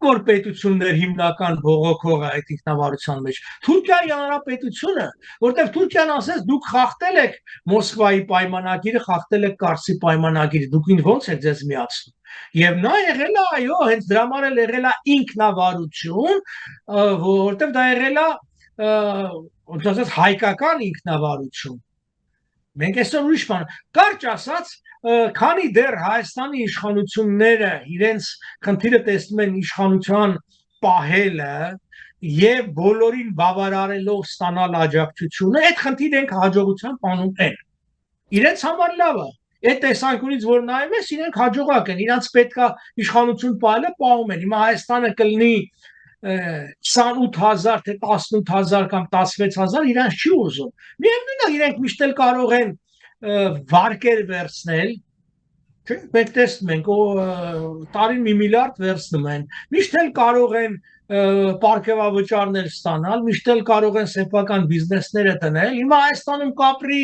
որ պետություններ հիմնական բողոքողը այդ ինքնավարության մեջ, Թուրքիայի հանրապետությունը, որտեղ Թուրքիան ասեց, դուք խախտել եք Մոսկվայի պայմանագիրը, խախտել եք Կարսի պայմանագիրը, դուք ոնց եք ձեզ միացնում։ Եվ նա եղել է, այո, հենց դրա համար էլ եղել է ինքնավարություն, որտեղ դա եղել է ոնց ասած հայկական ինքնավարություն։ Մենք այսօր ուրիշ բան, կարճ ասած, քանի դեռ Հայաստանի իշխանությունները իրենց խնդիրը տեսնում են իշխանության պահելը եւ բոլորին բավարարելով ստանալ աջակցությունը, այդ խնդիրը ենք հաջողությամբ անում են։ Իրենց համար լավ է։ Այդ տեսանկյունից որ նայում ես, իրենք հաջողակ են, իրանց պետքա իշխանություն պահելը պահում են։ Հիմա Հայաստանը կլինի 28000 թե 18000 կամ 16000 իրանց չի ուզում։ Միևնույն է, իրենք միշտ էլ կարող են վարկեր վերցնել, չէ՞, մենք տեսնում ենք, տարին 1 միլիարդ վերցնում են, միշտ էլ կարող են պարգևավճարներ ստանալ, միշտ էլ կարող են սեփական բիզնեսները տնել։ Հիմա Հայաստանում կապրի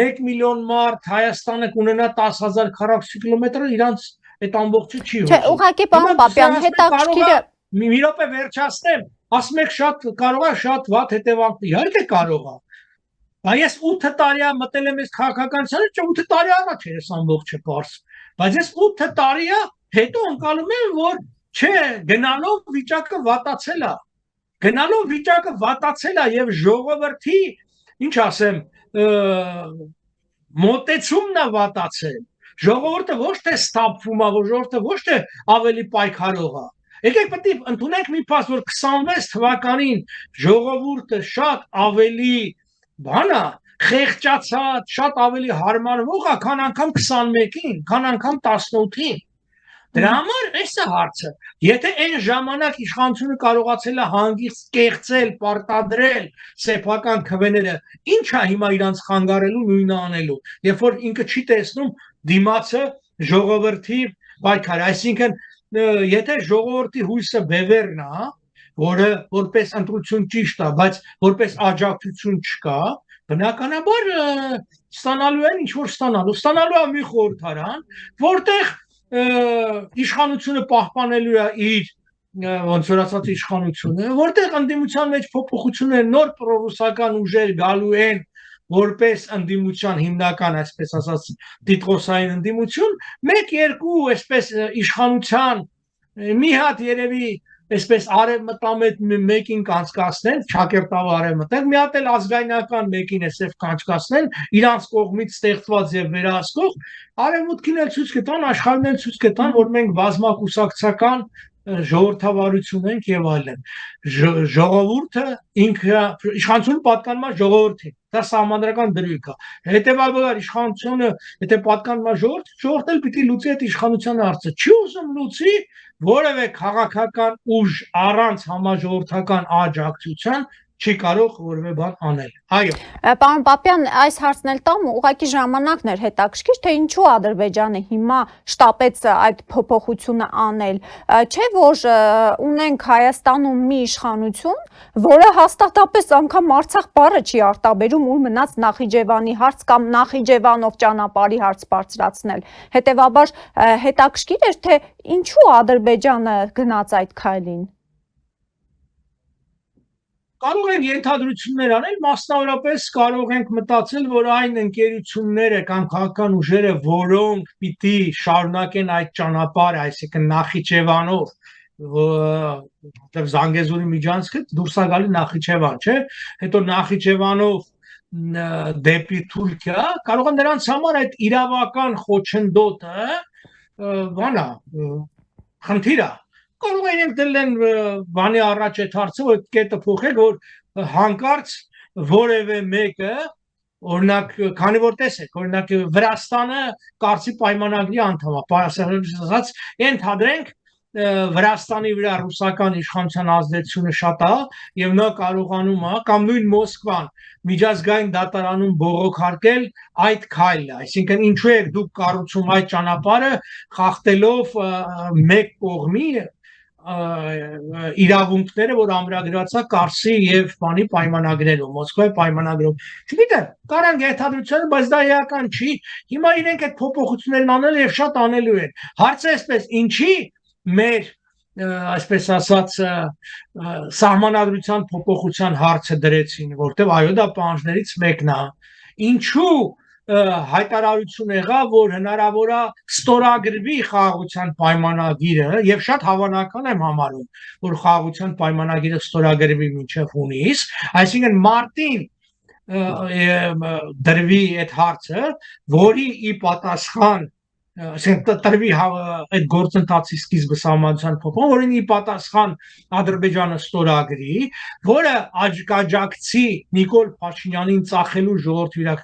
1 միլիոն մարդ, Հայաստանը կունենա 10000 քառակուսի կիլոմետր, իրանց այդ ամբողջը չի ուզում։ Չէ, ուղղակի պարոն Պապյան, հետաքրքիրը մի րոպե վերջացնեմ, ասում եք շատ կարող է շատ վատ հետևանքներ, իհարկե կարող է։ Բայց ես 8 տարի մտել եմ այս քաղաքականությանը, չէ, 8 տարի առաջ էր այս ամբողջը պարզ։ Բայց ես 8 տարի հետո ընկալում եմ, որ չէ, գնալով վիճակը վատացել է։ Գնալով վիճակը վատացել է եւ ժողովրդի, ինչ ասեմ, մոտեցումն է վատացել։ Ժողովուրդը ոչ թե ստապվում է, ժողովուրդը ոչ թե ավելի պայքարող է։ Եկեք պետք է ընդունենք մի փաստ, որ 26 թվականին ժողովուրդը շատ ավելի բանա խեղճացած, շատ ավելի հարմարվող է, քան անգամ 21-ին, քան անգամ 18-ին։ Դրա համար էս է հարցը։ Եթե այն ժամանակ իշխանությունը կարողացել է հանգիստ կեղծել, պարտադրել սեփական քվեները, ի՞նչ է հիմա իրանց խանգարելու նույնը անելու, երբ որ ինքը չի տեսնում դիմացը ժողովրդի պայքարը, այսինքն եթե ժողովրդի հույսը բևեռն է, որը որպես ընտրություն ճիշտ է, բայց որպես աջակցություն չկա, բնականաբար ստանալու են ինչ որ ստանալու է մի խորհրդարան, որտեղ իշխանությունը պահպանելու է իր ոնց որ ասած իշխանությունը, որտեղ ընդդիմության մեջ փոփոխություններ, նոր պրոռուսական ուժեր գալու են, որպես ընդդիմության հիմնական, այսպես ասած, դիտողային ընդդիմություն, 1-2 այսպես իշխանության մի հատ երևի այսպես արևմտամետ մեկին կանցկացնեն, ճակերտավ արևմտեղ, մի հատ էլ ազգայնական մեկին էսև կանցկացնեն, իրանց կողմից ստեղծված եւ վերահսկող, արևմուտքին էլ ցույց կտան, աշխարհին էլ ցույց կտան, որ մենք բազմակուսակցական ժողովրդավարություն ենք եւ այլն։ Ժողովուրդը ինքը իշխանությունը պատկանում է ժողովրդին։ Դա սահմանադրական դրույթ է։ Հետևաբար իշխանությունը, եթե պատկանում է ժողովրդը էլ պիտի լուծի այդ իշխանության հարցը։ Չի ուզում լուծի որևէ քաղաքական ուժ առանց համաժողովրդական աջակցության չի կարող որևէ բան անել։ Այո։ Պարոն Պապյան, այս հարցն էլ տամ, ուղղակի ժամանակն էր հետաքրքիր, թե ինչու Ադրբեջանը հիմա շտապեց այդ փոփոխությունը անել։ Չէ՞ որ ունենք Հայաստանում մի իշխանություն, որը հաստատապես անգամ Արցախ բառը չի արտաբերում, ուր մնաց Նախիջևանի հարց կամ Նախիջևանով ճանապարհի հարց բարձրացնել։ Հետևաբար հետաքրքիր էր, թե ինչու Ադրբեջանը գնաց այդ քայլին։ Կարող ենք ենթադրություններ անել, մասնավորապես կարող ենք մտածել, որ այն ընկերությունները կամ քաղաքական ուժերը, որոնք պիտի շարունակեն այդ ճանապարհը, այսինքն Նախիջևանով որտեղ Զանգեզուրի միջանցքը դուրս է գալի Նախիջևան, չէ՞, հետո Նախիջևանով դեպի Թուրքիա, կարող է նրանց համար այդ իրավական խոչընդոտը բանա խնդիր է, կարող են դրել բանի առաջ այդ հարցը, որ կետը փոխել, որ հանկարծ որևէ մեկը օրինակ, քանի որ տեսեք, օրինակ Վրաստանը կարծի պայմանագրի անդամ է, ենթադրենք Վրաստանի վրա ռուսական իշխանության ազդեցությունը շատ է եւ նա կարողանում է կամ նույն Մոսկվան միջազգային դատարանում բողոքարկել այդ քայլը, այսինքն ինչու եք դուք կառուցում այդ ճանապարհը խախտելով մեկ կողմի իրավունքները, որ ամրագրված է Կարսի եւ բանի պայմանագրերում, Մոսկվայի պայմանագրում։ Չգիտեմ, կարան գեթադրությունը, բայց դա էական չի։ Հիմա իրենք այդ փոփոխություններն անել եւ շատ անելու են։ Հարցը էսպես, ինչի մեր այսպես ասած սահմանադրության փոփոխության հարցը դրեցին, որտեղ այո դա պահանջներից մեկն է։ Ինչու հայտարարություն եղավ, որ հնարավոր է ստորագրվի խաղաղության պայմանագիրը եւ շատ հավանական եմ համարում, որ խաղաղության պայմանագիրը ստորագրվի մինչեւ հունիս, այսինքն մարտին դրվի այդ հարցը, որի ի պատասխան տրվի այդ գործընթացի սկիզբը սահմանության փոխում, որին ի պատասխան Ադրբեջանը ստորագրի, որը աջակցի Նիկոլ Փաշինյանին ծախելու ժողովրդի վրա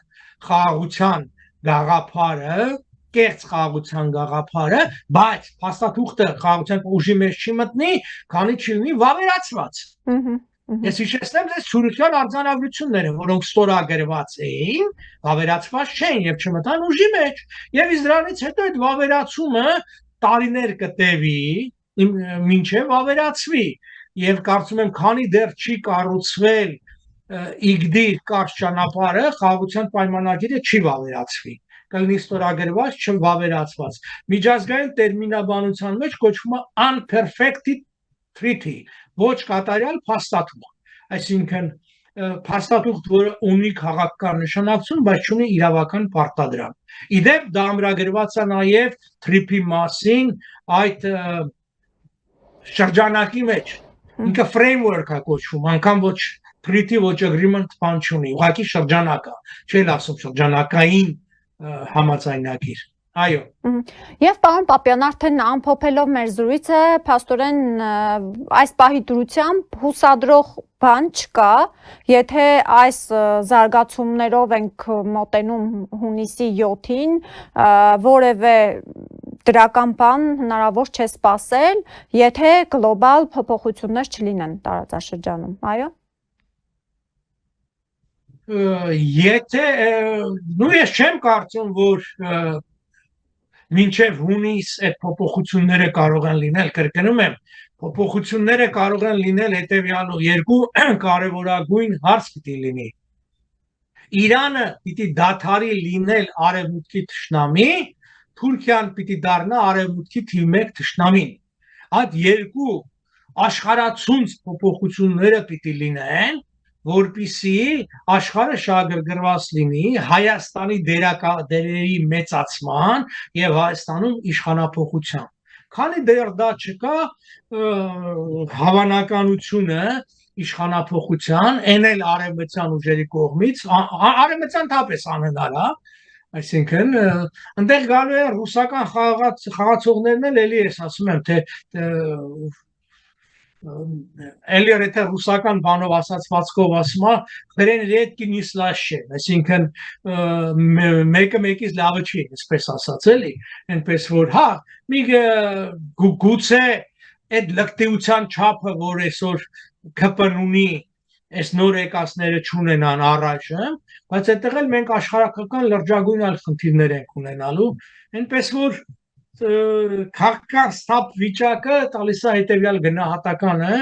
խաղաղության գաղափարը, կեղծ խաղաղության գաղափարը, բայց փաստաթուղթը խաղաղության ուժի մեջ չի մտնի, քանի չի լինի վավերացված։ Ես հիշեցնեմ ձեզ Սյունիքյան արձանագրությունները, որոնք ստորագրված էին, վավերացված չէին եւ չմտան ուժի մեջ, եւ իս դրանից հետո այդ վավերացումը տարիներ կտևի, մինչեւ վավերացվի, եւ կարծում եմ, քանի դեռ չի կառուցվել իգդիր կարճ ճանապարհը, խաղաղության պայմանագիրը չի վավերացվի, կլինի ստորագրված, չվավերացված։ Միջազգային տերմինաբանության մեջ կոչվում է unperfected treaty, ոչ կատարյալ փաստաթուղթ, այսինքն փաստաթուղթ, որը ունի քաղաքական նշանակություն, բայց չունի իրավական պարտադրանք։ Իդեպ դա ամրագրված է նաև TRIP-ի մասին այդ շրջանակի մեջ, ինքը framework է կոչվում, անգամ ոչ treaty, ոչ agreement բան չունի, ուղղակի շրջանակ է, չէ՞ ասում շրջանակային համաձայնագիր։ Այո։ Եվ պարոն Պապյան, արդեն ամփոփելով մեր զրույցը, փաստորեն այս պահի դրությամբ հուսադրող բան չկա, եթե այս զարգացումներով ենք մոտենում հունիսի 7-ին, որևէ դրական բան հնարավոր չէ սպասել, եթե գլոբալ փոփոխություններ չլինեն տարածաշրջանում, այո։ Եթե ես չեմ կարծում, որ մինչև հունիս այդ փոփոխությունները կարող են լինել, կրկնում եմ, փոփոխությունները կարող են լինել հետևյալով, երկու կարևորագույն հարց պիտի լինի։ Իրանը պիտի դադարի լինել արևմուտքի թշնամի, Թուրքիան պիտի դառնա արևմուտքի թիվ 1 թշնամին։ Այդ երկու աշխարհացունց փոփոխությունները պիտի լինեն, որպիսի աշխարհը շահագրգռված լինի Հայաստանի դերերի մեծացման եւ Հայաստանում իշխանափոխության։ Քանի դեռ դա չկա, հավանականությունը իշխանափոխության, էնել արևմտյան ուժերի կողմից, արևմտյան թափես անհնար է, այսինքն այնտեղ գալու է ռուսական խաղացողներն էլ էլի ես ասում եմ, թե Էլի եթե ռուսական բանով ասացվածքով ասում է, «Хрен редкий не слаще», այսինքն մեկը մեկից լավը չի, այսպես ասած էլի, այնպես որ հա, մի գուցե այդ լկտիության չափը, որ այսօր ԿՊ-ն ունի, այս նոր եկածները չունենան առաջը, բայց այդտեղ էլ մենք աշխարհական լրջագույն այլ խնդիրներ ենք ունենալու, այնպես որ քաղաքական ստապ վիճակը տալիս է հետևյալ գնահատականը,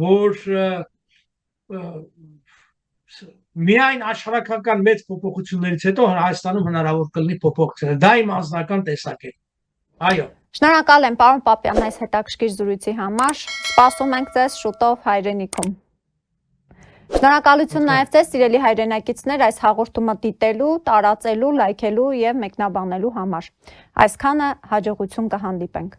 որ միայն աշխարհական մեծ փոփոխություններից հետո Հայաստանում հնարավոր կլինի փոփոխություն։ Դա իմ անձնական տեսակետն է։ Այո։ Շնորհակալ եմ պարոն Պապյան այս հետաքրքիր զրույցի համար։ Սպասում ենք ձեզ շուտով հայրենիքում։ Շնորհակալություն նաև ձեզ սիրելի հայրենակիցներ այս հաղորդումը դիտելու, տարածելու, լայքելու եւ մեկնաբանելու համար։ Այսքանը հաջողություն կհանդիպենք։